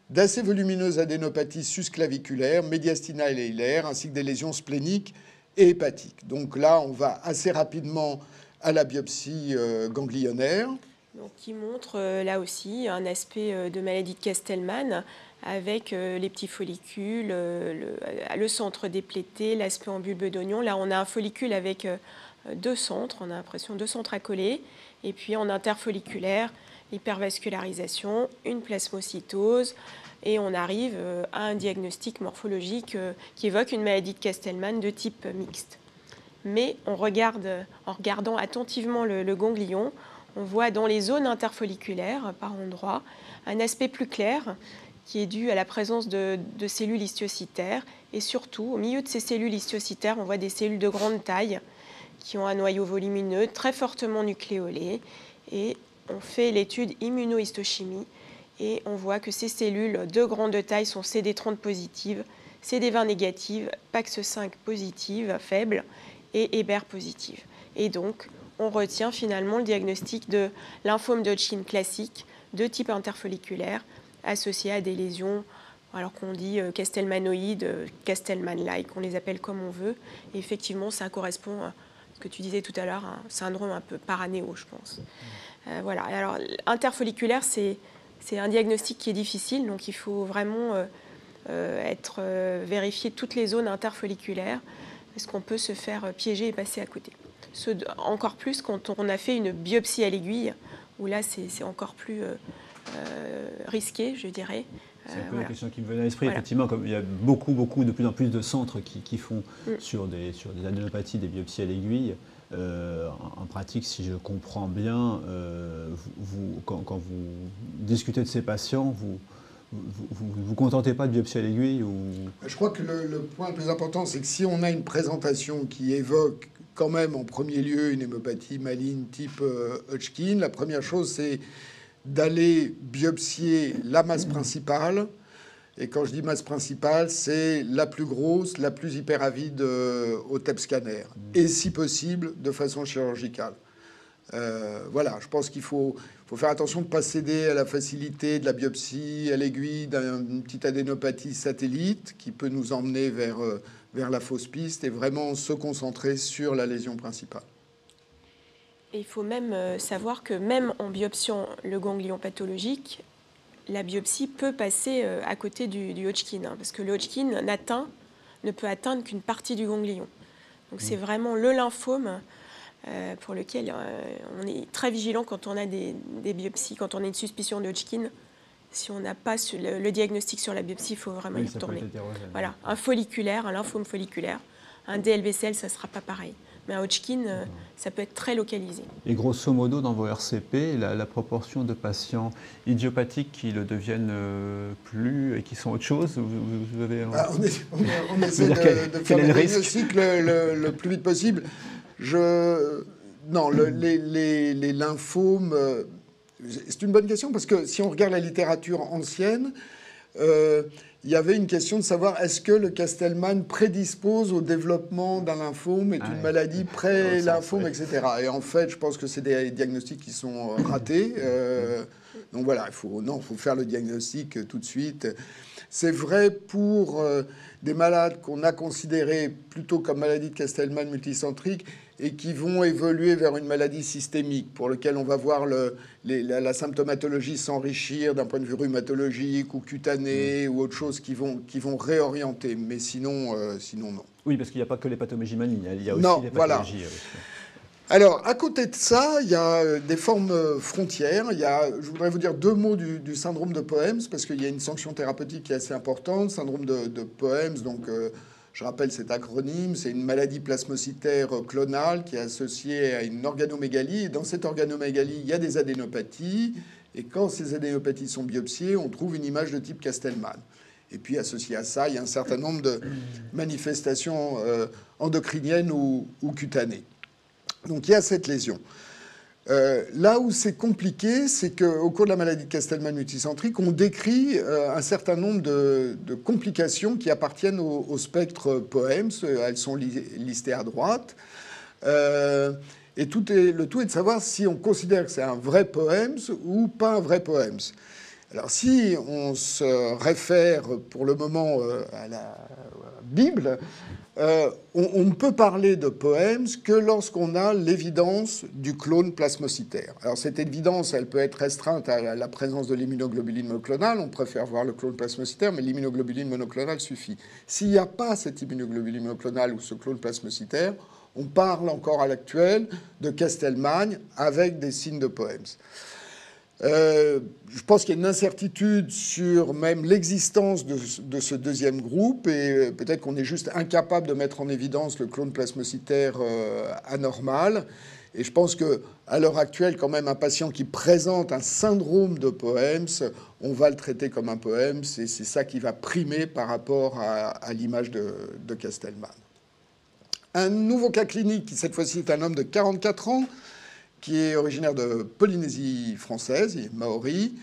d'assez volumineuses adénopathies susclaviculaires, médiastinales et hilaires, ainsi que des lésions spléniques et hépatiques. Donc là, on va assez rapidement à la biopsie ganglionnaire. Donc, qui montre là aussi un aspect de maladie de Castleman avec les petits follicules, le centre déplété, l'aspect en bulbe d'oignon. Là, on a un follicule avec deux centres, on a l'impression deux centres accolés, et puis en interfolliculaire, l'hypervascularisation, une plasmocytose, et on arrive à un diagnostic morphologique qui évoque une maladie de Castleman de type mixte. Mais en regardant attentivement le ganglion, on voit dans les zones interfolliculaires, par endroits, un aspect plus clair qui est dû à la présence de cellules histiocytaires. Et surtout, au milieu de ces cellules histiocytaires, on voit des cellules de grande taille qui ont un noyau volumineux très fortement nucléolé. Et on fait l'étude immunohistochimie et on voit que ces cellules de grande taille sont CD30 positives, CD20 négatives, PAX5 positives, faibles, et Hébert positive. Et donc, on retient finalement le diagnostic de lymphome de Hodgkin classique de type interfolliculaire associées à des lésions, alors qu'on dit Castelmanoïdes, Castelman-like, on les appelle comme on veut. Et effectivement, ça correspond à ce que tu disais tout à l'heure, un syndrome un peu paranéo, je pense. Voilà. Alors, interfolliculaire, c'est un diagnostic qui est difficile, donc il faut vraiment vérifier toutes les zones interfolliculaires, parce qu'on peut se faire piéger et passer à côté. Encore plus quand on a fait une biopsie à l'aiguille, où là, c'est encore plus risqué, je dirais. C'est un peu la question qui me venait à l'esprit. Voilà. Effectivement, comme il y a de plus en plus de centres qui font sur des adénopathies, des biopsies à l'aiguille, en pratique, si je comprends bien, quand vous discutez de ces patients, vous contentez pas de biopsie à l'aiguille ou... Je crois que le point le plus important, c'est que si on a une présentation qui évoque quand même en premier lieu une hémopathie maligne type Hodgkin, la première chose, c'est d'aller biopsier la masse principale. Et quand je dis masse principale, c'est la plus grosse, la plus hyperavide au TEP scanner. Et si possible, de façon chirurgicale. Voilà, je pense qu'il faut faire attention de ne pas céder à la facilité de la biopsie à l'aiguille d'une petite adénopathie satellite qui peut nous emmener vers la fausse piste et vraiment se concentrer sur la lésion principale. Et il faut même savoir que même en biopsiant le ganglion pathologique, la biopsie peut passer à côté du Hodgkin, parce que le Hodgkin ne peut atteindre qu'une partie du ganglion. Donc c'est vraiment le lymphome pour lequel on est très vigilant quand on a des biopsies, quand on a une suspicion de Hodgkin. Si on n'a pas le diagnostic sur la biopsie, il faut vraiment y retourner. Voilà, un folliculaire, un lymphome folliculaire, un DLBCL, ça ne sera pas pareil. Mais un Hodgkin, ça peut être très localisé. Et grosso modo, dans vos RCP, la proportion de patients idiopathiques qui le deviennent plus et qui sont autre chose, vous avez... On essaie de faire le diagnostic le plus vite possible. Non, les lymphomes... c'est une bonne question parce que si on regarde la littérature ancienne... il y avait une question de savoir est-ce que le Castelman prédispose au développement d'un lymphome, est une maladie pré-lymphome, etc. Et en fait, je pense que c'est des diagnostics qui sont ratés. Donc voilà, il faut faire le diagnostic tout de suite. C'est vrai pour des malades qu'on a considérés plutôt comme maladies de Castelman multicentrique et qui vont évoluer vers une maladie systémique pour lequel on va voir la symptomatologie s'enrichir d'un point de vue rhumatologique ou cutané ou autre chose qui vont réorienter. Mais sinon, non. Oui, parce qu'il n'y a pas que les pathologies malignes, il y a aussi les pathologies. Voilà. Alors, à côté de ça, il y a des formes frontières. Je voudrais vous dire deux mots du syndrome de Poems, parce qu'il y a une sanction thérapeutique qui est assez importante. Syndrome de Poems, donc... je rappelle cet acronyme, c'est une maladie plasmocytaire clonale qui est associée à une organomégalie. Et dans cette organomégalie, il y a des adénopathies. Et quand ces adénopathies sont biopsiées, on trouve une image de type Castelman. Et puis, associé à ça, il y a un certain nombre de manifestations endocriniennes ou cutanées. Donc, il y a cette lésion. Là où c'est compliqué, c'est qu'au cours de la maladie de Castelman multicentrique, on décrit un certain nombre de complications qui appartiennent au spectre Poems. Elles sont listées à droite. Et le tout est de savoir si on considère que c'est un vrai Poems ou pas un vrai Poems. Alors si on se réfère pour le moment à la Bible, on ne peut parler de Poems que lorsqu'on a l'évidence du clone plasmocytaire. Alors cette évidence, elle peut être restreinte à la présence de l'immunoglobuline monoclonale. On préfère voir le clone plasmocytaire, mais l'immunoglobuline monoclonale suffit. S'il n'y a pas cette immunoglobuline monoclonale ou ce clone plasmocytaire, on parle encore à l'actuel de Castelman avec des signes de Poems. Je pense qu'il y a une incertitude sur même l'existence de ce deuxième groupe et peut-être qu'on est juste incapable de mettre en évidence le clone plasmocytaire anormal. Et je pense qu'à l'heure actuelle, quand même, un patient qui présente un syndrome de Poems, on va le traiter comme un Poems et c'est ça qui va primer par rapport à l'image de Castelman. Un nouveau cas clinique qui, cette fois-ci, est un homme de 44 ans qui est originaire de Polynésie française, il est maori.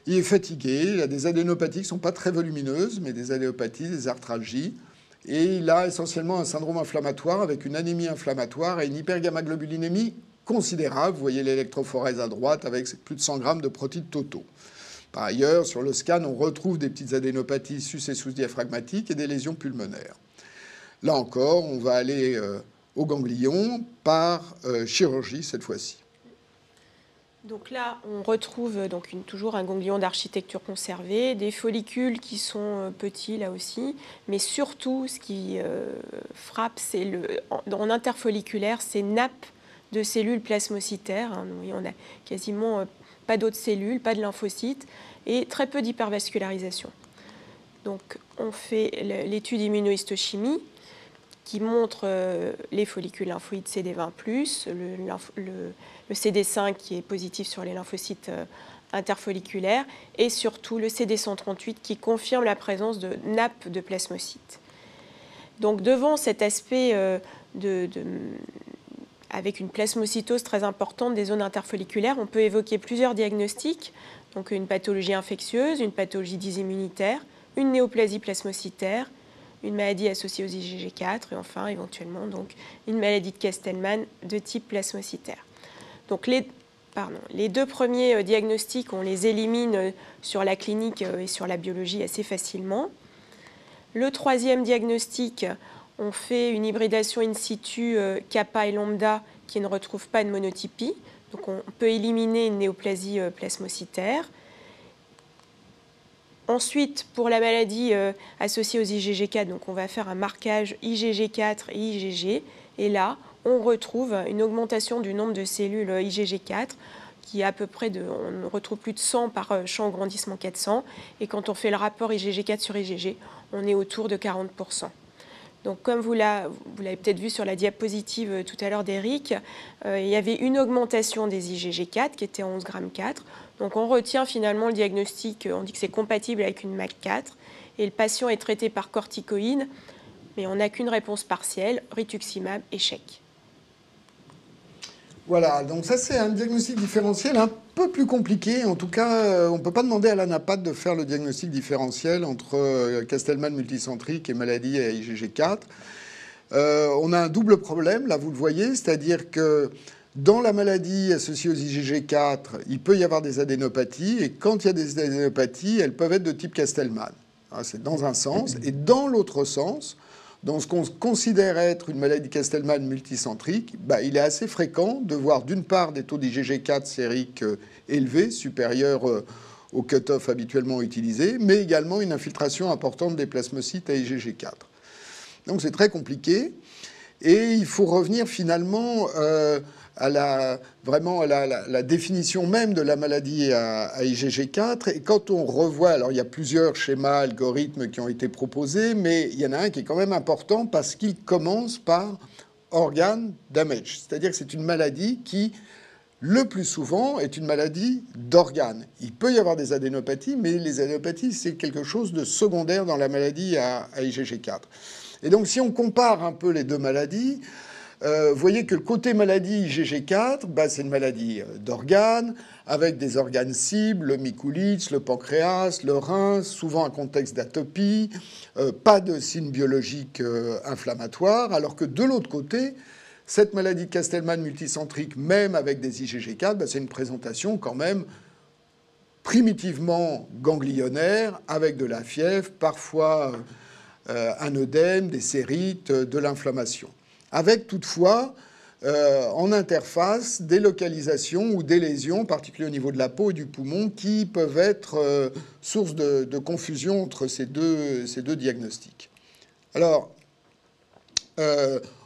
Il est fatigué, il a des adénopathies qui ne sont pas très volumineuses, mais des adénopathies, des arthralgies. Et il a essentiellement un syndrome inflammatoire avec une anémie inflammatoire et une hypergammaglobulinémie considérable. Vous voyez l'électrophorèse à droite avec plus de 100 grammes de protides totaux. Par ailleurs, sur le scan, on retrouve des petites adénopathies sus- et sous-diaphragmatiques et des lésions pulmonaires. Là encore, on va aller au ganglion par chirurgie cette fois-ci. Donc là, on retrouve toujours un ganglion d'architecture conservée, des follicules qui sont petits là aussi, mais surtout, ce qui frappe, c'est en interfolliculaire, ces nappes de cellules plasmocytaires. Hein. Oui, on a quasiment pas d'autres cellules, pas de lymphocytes et très peu d'hypervascularisation. Donc, on fait l'étude immunohistochimie qui montre les follicules lymphoïdes CD20+, le CD5 qui est positif sur les lymphocytes interfolliculaires et surtout le CD138 qui confirme la présence de nappes de plasmocytes. Donc devant cet aspect avec une plasmocytose très importante des zones interfolliculaires, on peut évoquer plusieurs diagnostics, donc une pathologie infectieuse, une pathologie dysimmunitaire, une néoplasie plasmocytaire, une maladie associée aux IgG4 et enfin éventuellement donc, une maladie de Kestelman de type plasmocytaire. Donc les deux premiers diagnostics, on les élimine sur la clinique et sur la biologie assez facilement. Le troisième diagnostic, on fait une hybridation in situ kappa et lambda qui ne retrouve pas de monotypie. Donc on peut éliminer une néoplasie plasmocytaire. Ensuite, pour la maladie associée aux IgG4, donc on va faire un marquage IgG4 et IgG. Et là, on retrouve une augmentation du nombre de cellules IgG4 qui est à peu près on retrouve plus de 100 par champ au grandissement 400. Et quand on fait le rapport IgG4 sur IgG, on est autour de 40%. Donc, comme vous l'avez peut-être vu sur la diapositive tout à l'heure d'Éric, il y avait une augmentation des IgG4 qui était 11,4 grammes. Donc, on retient finalement le diagnostic, on dit que c'est compatible avec une MAC4 et le patient est traité par corticoïdes, mais on n'a qu'une réponse partielle, rituximab, échec. Voilà, donc ça c'est un diagnostic différentiel un peu plus compliqué. En tout cas, on ne peut pas demander à l'ANAPAD de faire le diagnostic différentiel entre Kestelman multicentrique et maladie à IgG4. On a un double problème, là vous le voyez, c'est-à-dire que dans la maladie associée aux IgG4, il peut y avoir des adénopathies, et quand il y a des adénopathies, elles peuvent être de type Kestelman. C'est dans un sens, et dans l'autre sens, dans ce qu'on considère être une maladie Kestelman multicentrique, il est assez fréquent de voir d'une part des taux d'IgG4 sériques élevés, supérieurs au cut-off habituellement utilisé, mais également une infiltration importante des plasmocytes à IgG4. Donc c'est très compliqué, et il faut revenir finalement à la définition même de la maladie à IgG4. Et quand on revoit, alors il y a plusieurs schémas, algorithmes qui ont été proposés, mais il y en a un qui est quand même important parce qu'il commence par organ damage. C'est-à-dire que c'est une maladie qui, le plus souvent, est une maladie d'organes. Il peut y avoir des adénopathies, mais les adénopathies, c'est quelque chose de secondaire dans la maladie à IgG4. Et donc si on compare un peu les deux maladies, vous voyez que le côté maladie IgG4, c'est une maladie d'organes, avec des organes cibles, le Mikulicz, le pancréas, le rein, souvent un contexte d'atopie, pas de signes biologiques inflammatoires, alors que de l'autre côté, cette maladie de Kestelman multicentrique, même avec des IgG4, c'est une présentation quand même primitivement ganglionnaire, avec de la fièvre, parfois un œdème, des sérites, de l'inflammation. Avec toutefois, en interface, des localisations ou des lésions, particulièrement au niveau de la peau et du poumon, qui peuvent être source de confusion entre ces deux diagnostics. Alors,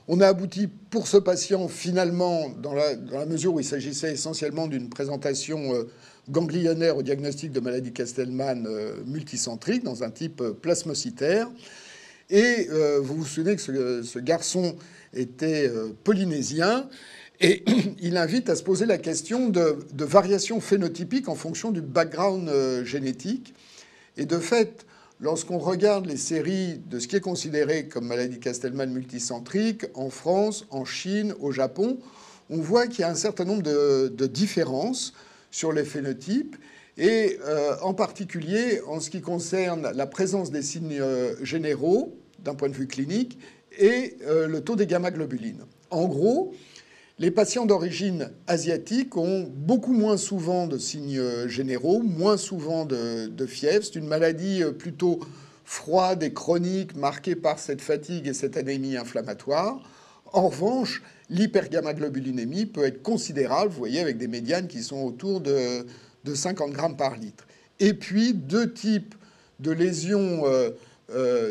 on a abouti pour ce patient, finalement, dans la mesure où il s'agissait essentiellement d'une présentation ganglionnaire au diagnostic de maladie Kestelman multicentrique, dans un type plasmocytaire. Et vous vous souvenez que ce garçon était polynésien, et il invite à se poser la question de variation phénotypique en fonction du background génétique. Et de fait, lorsqu'on regarde les séries de ce qui est considéré comme maladie Kestelman multicentrique, en France, en Chine, au Japon, on voit qu'il y a un certain nombre de différences sur les phénotypes, et en particulier en ce qui concerne la présence des signes généraux d'un point de vue clinique et le taux des gamma-globulines. En gros, Les patients d'origine asiatique ont beaucoup moins souvent de signes généraux, moins souvent de fièvre. C'est une maladie plutôt froide et chronique, marquée par cette fatigue et cette anémie inflammatoire. En revanche, l'hypergammaglobulinémie peut être considérable, vous voyez, avec des médianes qui sont autour de 50 grammes par litre. Et puis, 2 types de lésions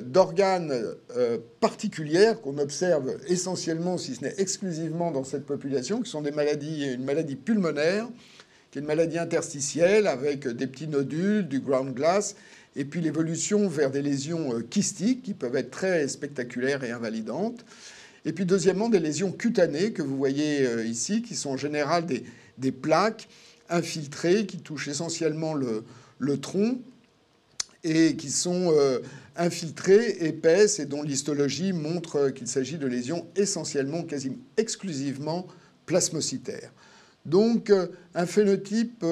d'organes particulières qu'on observe essentiellement, si ce n'est exclusivement dans cette population, qui sont une maladie pulmonaire, qui est une maladie interstitielle avec des petits nodules, du ground glass, et puis l'évolution vers des lésions kystiques qui peuvent être très spectaculaires et invalidantes. Et puis deuxièmement, des lésions cutanées que vous voyez ici, qui sont en général des plaques infiltrées qui touchent essentiellement le tronc et qui sont infiltrées, épaisses, et dont l'histologie montre qu'il s'agit de lésions essentiellement, quasi exclusivement plasmocytaires. Donc un phénotype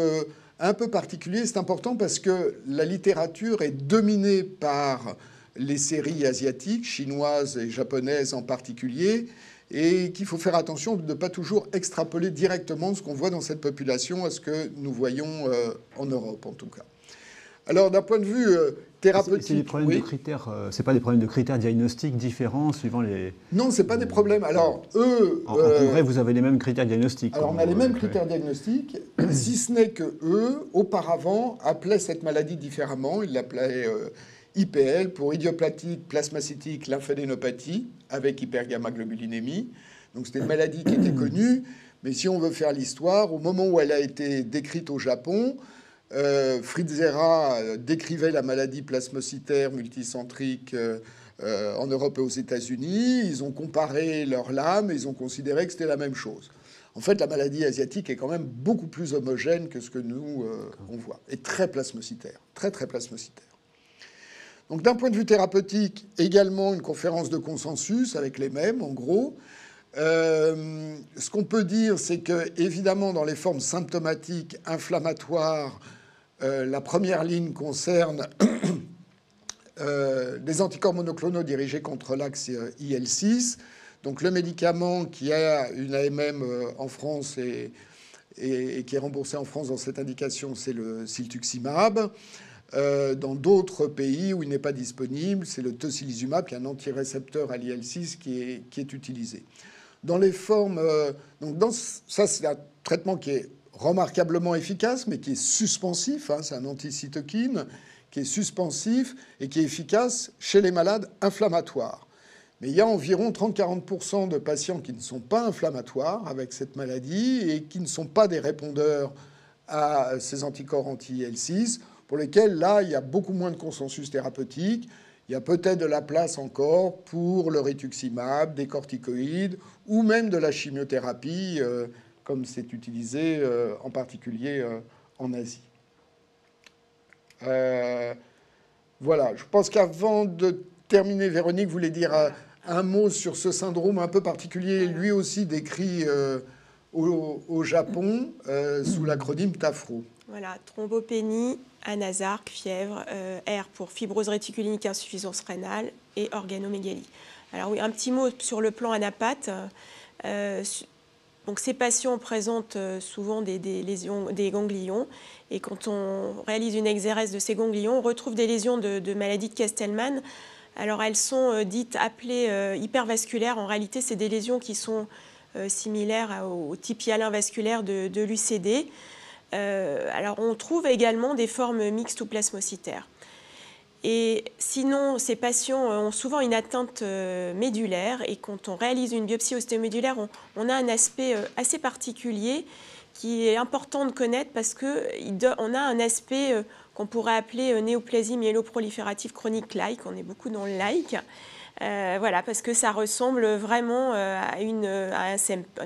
un peu particulier. C'est important parce que la littérature est dominée par les séries asiatiques, chinoises et japonaises en particulier, et qu'il faut faire attention de ne pas toujours extrapoler directement ce qu'on voit dans cette population à ce que nous voyons en Europe, en tout cas. Alors, d'un point de vue thérapeutique... C'est des problèmes de critères, c'est pas des problèmes de critères diagnostiques différents suivant les... Non, c'est pas des problèmes. Alors, eux... En congrès, vous avez les mêmes critères diagnostiques. Alors, on a les mêmes critères diagnostiques, si ce n'est que eux, auparavant, appelaient cette maladie différemment. Ils l'appelaient IPL pour idiopathique plasmacytique lymphadenopathy avec hypergammaglobulinémie. Donc, c'était une maladie qui était connue. Mais si on veut faire l'histoire, au moment où elle a été décrite au Japon... Fritz-Zera décrivait la maladie plasmocytaire multicentrique en Europe et aux États-Unis. Ils ont comparé leurs lames et ils ont considéré que c'était la même chose. En fait, la maladie asiatique est quand même beaucoup plus homogène que ce que nous, on voit. Et très plasmocytaire. Très, très plasmocytaire. Donc, d'un point de vue thérapeutique, également une conférence de consensus avec les mêmes, en gros. Ce qu'on peut dire, c'est que, évidemment, dans les formes symptomatiques inflammatoires, la première ligne concerne des anticorps monoclonaux dirigés contre l'axe IL-6. Donc, le médicament qui a une AMM en France et qui est remboursé en France dans cette indication, c'est le siltuximab. Dans d'autres pays où il n'est pas disponible, c'est le tocilizumab, qui est un antirécepteur à l'IL-6 qui est utilisé. Dans les formes... ça, c'est un traitement qui est remarquablement efficace, mais qui est suspensif. Hein, c'est un anticytokine qui est suspensif et qui est efficace chez les malades inflammatoires. Mais il y a environ 30-40% de patients qui ne sont pas inflammatoires avec cette maladie et qui ne sont pas des répondeurs à ces anticorps anti-IL-6, pour lesquels, là, il y a beaucoup moins de consensus thérapeutique. Il y a peut-être de la place encore pour le rituximab, des corticoïdes, ou même de la chimiothérapie, comme c'est utilisé en particulier en Asie. Voilà, je pense qu'avant de terminer, Véronique voulait dire un mot sur ce syndrome un peu particulier, lui aussi décrit au Japon, sous l'acronyme TAFRO. Voilà, thrombopénie, anasarque, fièvre, R pour fibrose réticulinique, insuffisance rénale et organomégalie. Alors oui, un petit mot sur le plan anapathe. Donc ces patients présentent souvent des lésions, des ganglions, et quand on réalise une exérèse de ces ganglions, on retrouve des lésions de maladie de Kestelman. Alors elles sont dites appelées hypervasculaires. En réalité, c'est des lésions qui sont similaires au type hyalin vasculaire de l'UCD. Alors on trouve également des formes mixtes ou plasmocytaires. Et sinon, ces patients ont souvent une atteinte médulaire, et quand on réalise une biopsie ostéomédulaire, on a un aspect assez particulier qui est important de connaître parce qu'on a un aspect qu'on pourrait appeler néoplasie myéloproliférative chronique like. On est beaucoup dans le like. Voilà, parce que ça ressemble vraiment à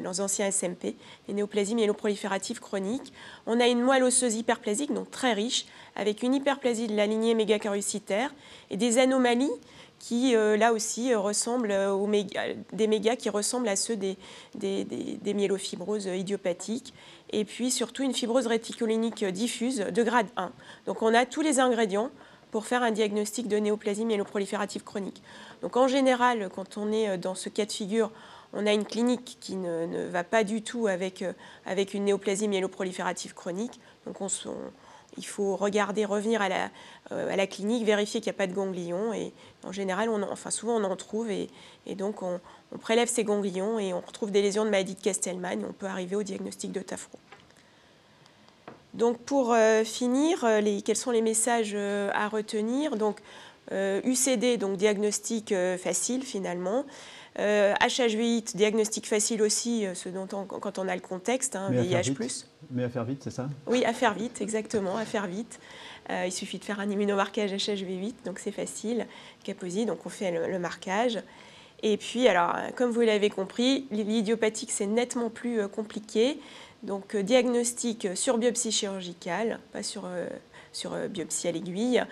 nos anciens SMP, les néoplasies myéloprolifératives chroniques. On a une moelle osseuse hyperplasique, donc très riche, avec une hyperplasie de la lignée mégacarucitaire et des anomalies qui, là aussi, ressemblent des mégas qui ressemblent à ceux des myélofibroses idiopathiques. Et puis, surtout, une fibrose réticulinique diffuse de grade 1. Donc, on a tous les ingrédients pour faire un diagnostic de néoplasie myéloproliférative chronique. Donc en général, quand on est dans ce cas de figure, on a une clinique qui ne va pas du tout avec une néoplasie myéloproliférative chronique. Donc il faut revenir à la clinique, vérifier qu'il n'y a pas de ganglions. Et en général, souvent on en trouve. Et donc on prélève ces ganglions et on retrouve des lésions de maladie de Castleman. Et on peut arriver au diagnostic de Tafro. Donc pour finir, quels sont les messages à retenir? Donc UCD, donc diagnostic facile finalement. HHV8, diagnostic facile aussi, quand on a le contexte, VIH+. Mais à faire vite, c'est ça? Oui, à faire vite, exactement, à faire vite. Il suffit de faire un immunomarquage HHV8, donc c'est facile. Kaposi, donc on fait le marquage. Et puis, alors, comme vous l'avez compris, l'idiopathique, c'est nettement plus compliqué. Donc, diagnostic sur biopsie chirurgicale, pas sur biopsie à l'aiguille.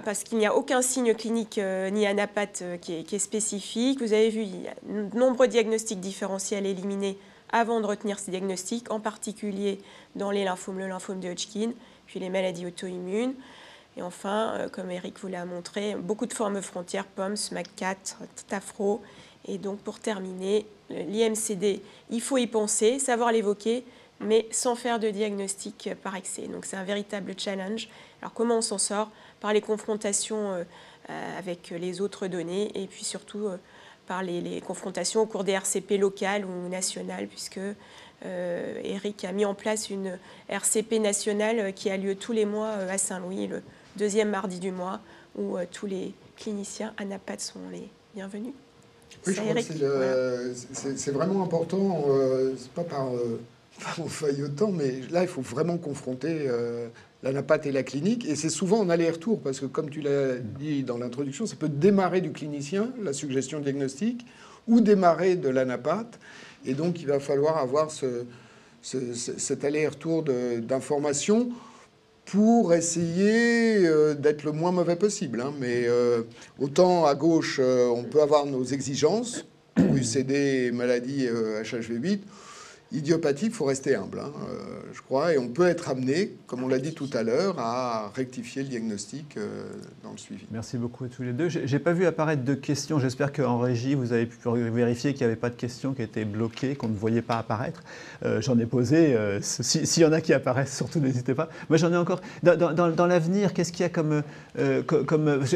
Parce qu'il n'y a aucun signe clinique ni anapathe qui est spécifique. Vous avez vu, il y a de nombreux diagnostics différentiels éliminés avant de retenir ces diagnostics, en particulier dans les lymphomes, le lymphome de Hodgkin, puis les maladies auto-immunes. Et enfin, comme Eric vous l'a montré, beaucoup de formes frontières, POMS, MAC4, Tafro. Et donc, pour terminer, l'IMCD, il faut y penser, savoir l'évoquer, mais sans faire de diagnostic par excès. Donc, c'est un véritable challenge. Alors, comment on s'en sort? Par les confrontations avec les autres données et puis surtout par les confrontations au cours des RCP locales ou nationales, puisque Eric a mis en place une RCP nationale qui a lieu tous les mois à Saint-Louis, le deuxième mardi du mois, où tous les cliniciens anapathes sont les bienvenus. Oui, je crois que c'est vraiment important, c'est pas par feuilletant, mais là, il faut vraiment confronter l'anapathe et la clinique. Et c'est souvent en aller-retour, parce que comme tu l'as dit dans l'introduction, ça peut démarrer du clinicien, la suggestion diagnostique, ou démarrer de l'anapathe. Et donc, il va falloir avoir cet aller-retour d'informations pour essayer d'être le moins mauvais possible. Hein. Mais autant à gauche, on peut avoir nos exigences, pour UCD, maladie HHV8, idiopathique, il faut rester humble, hein, je crois, et on peut être amené, comme on l'a dit tout à l'heure, à rectifier le diagnostic dans le suivi. Merci beaucoup à tous les deux. Je n'ai pas vu apparaître de questions. J'espère qu'en régie, vous avez pu vérifier qu'il n'y avait pas de questions qui étaient bloquées, qu'on ne voyait pas apparaître. J'en ai posé. S'il y en a qui apparaissent, surtout n'hésitez pas. Moi, j'en ai encore. Dans l'avenir, qu'est-ce qu'il y a comme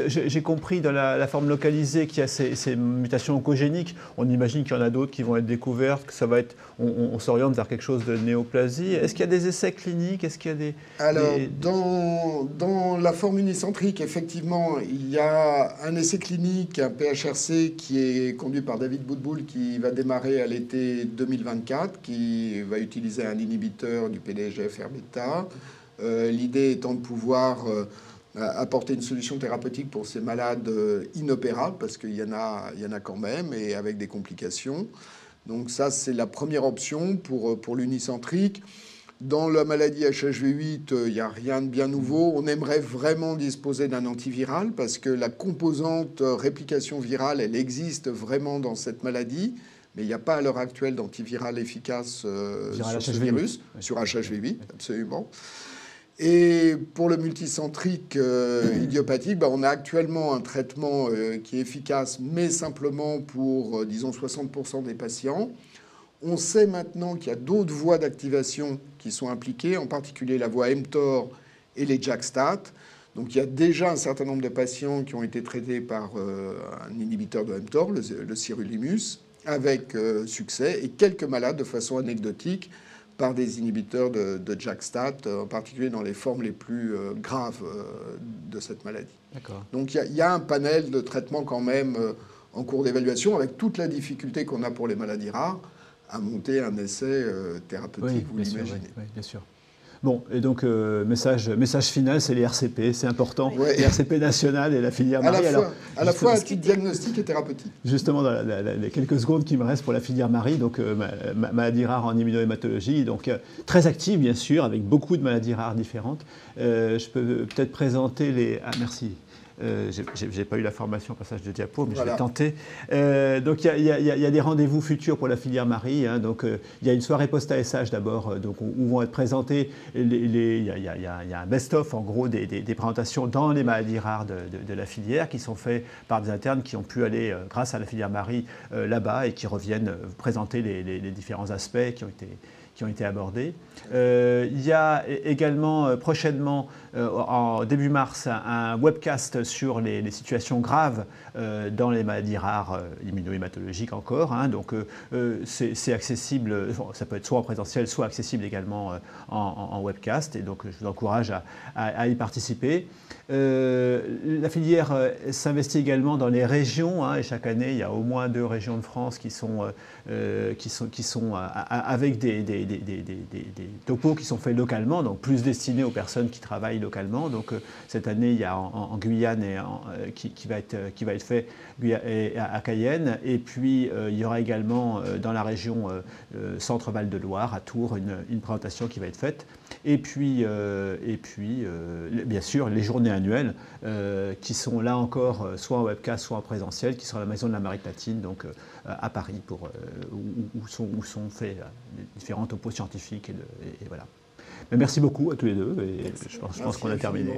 j'ai compris dans la forme localisée qu'il y a ces mutations oncogéniques. On imagine qu'il y en a d'autres qui vont être découvertes, que ça va être... On s'oriente vers quelque chose de néoplasie. Est-ce qu'il y a des essais cliniques? Est-ce qu'il y a des... Alors, dans la forme unicentrique, effectivement, il y a un essai clinique, un PHRC, qui est conduit par David Boudboul, qui va démarrer à l'été 2024, qui va utiliser un inhibiteur du PDGFR-bêta. L'idée étant de pouvoir apporter une solution thérapeutique pour ces malades inopérables, parce qu'il y en a quand même, et avec des complications. Donc ça, c'est la première option pour l'unicentrique. Dans la maladie HHV8, il n'y a rien de bien nouveau. On aimerait vraiment disposer d'un antiviral parce que la composante réplication virale, elle existe vraiment dans cette maladie. Mais il n'y a pas à l'heure actuelle d'antiviral efficace sur ce virus, sur HHV8, absolument. Et pour le multicentrique idiopathique, on a actuellement un traitement qui est efficace, mais simplement pour, disons, 60% des patients. On sait maintenant qu'il y a d'autres voies d'activation qui sont impliquées, en particulier la voie mTOR et les JAK-STAT. Donc il y a déjà un certain nombre de patients qui ont été traités par un inhibiteur de mTOR, le sirolimus, avec succès, et quelques malades de façon anecdotique par des inhibiteurs de JAK-STAT, en particulier dans les formes les plus graves de cette maladie. Donc il y a un panel de traitements quand même en cours d'évaluation, avec toute la difficulté qu'on a pour les maladies rares, à monter un essai thérapeutique, vous l'imaginez. Oui, bien sûr. Bon, et donc, message final, c'est les RCP, c'est important. Ouais. Les RCP nationales et la filière Marie. À la fois à titre diagnostique et thérapeutique. Justement, dans les quelques secondes qui me restent pour la filière Marie, donc maladie rare en immunohématologie, donc très active, bien sûr, avec beaucoup de maladies rares différentes. Je peux peut-être présenter les... Ah, merci. J'ai pas eu la formation au passage de diapo, mais Voilà. je vais tenter. Donc il y a des rendez-vous futurs pour la filière Marie. Hein, donc il y a une soirée post-ASH d'abord, où vont être présentés il y a un best-of en gros des présentations dans les maladies rares de la filière qui sont faits par des internes qui ont pu aller grâce à la filière Marie là-bas et qui reviennent présenter les différents aspects qui ont été abordés. Il y a également prochainement, en début mars, un webcast sur les situations graves dans les maladies rares immunohématologiques encore. Hein, donc c'est accessible, ça peut être soit en présentiel, soit accessible également en webcast. Et donc je vous encourage à y participer. La filière s'investit également dans les régions. Hein, et chaque année, il y a au moins 2 régions de France qui sont avec des topos qui sont faits localement, donc plus destinés aux personnes qui travaillent localement. Donc cette année, il y a en Guyane qui va être fait à Cayenne. Et puis il y aura également dans la région Centre-Val de Loire, à Tours, une présentation qui va être faite. Et puis bien sûr, les journées annuelles qui sont là encore soit en webcast, soit en présentiel, qui sont à la Maison de la Amérique latine, donc à Paris, où sont faits différents topos scientifiques. Et voilà. Mais merci beaucoup à tous les deux. Et je pense qu'on a terminé.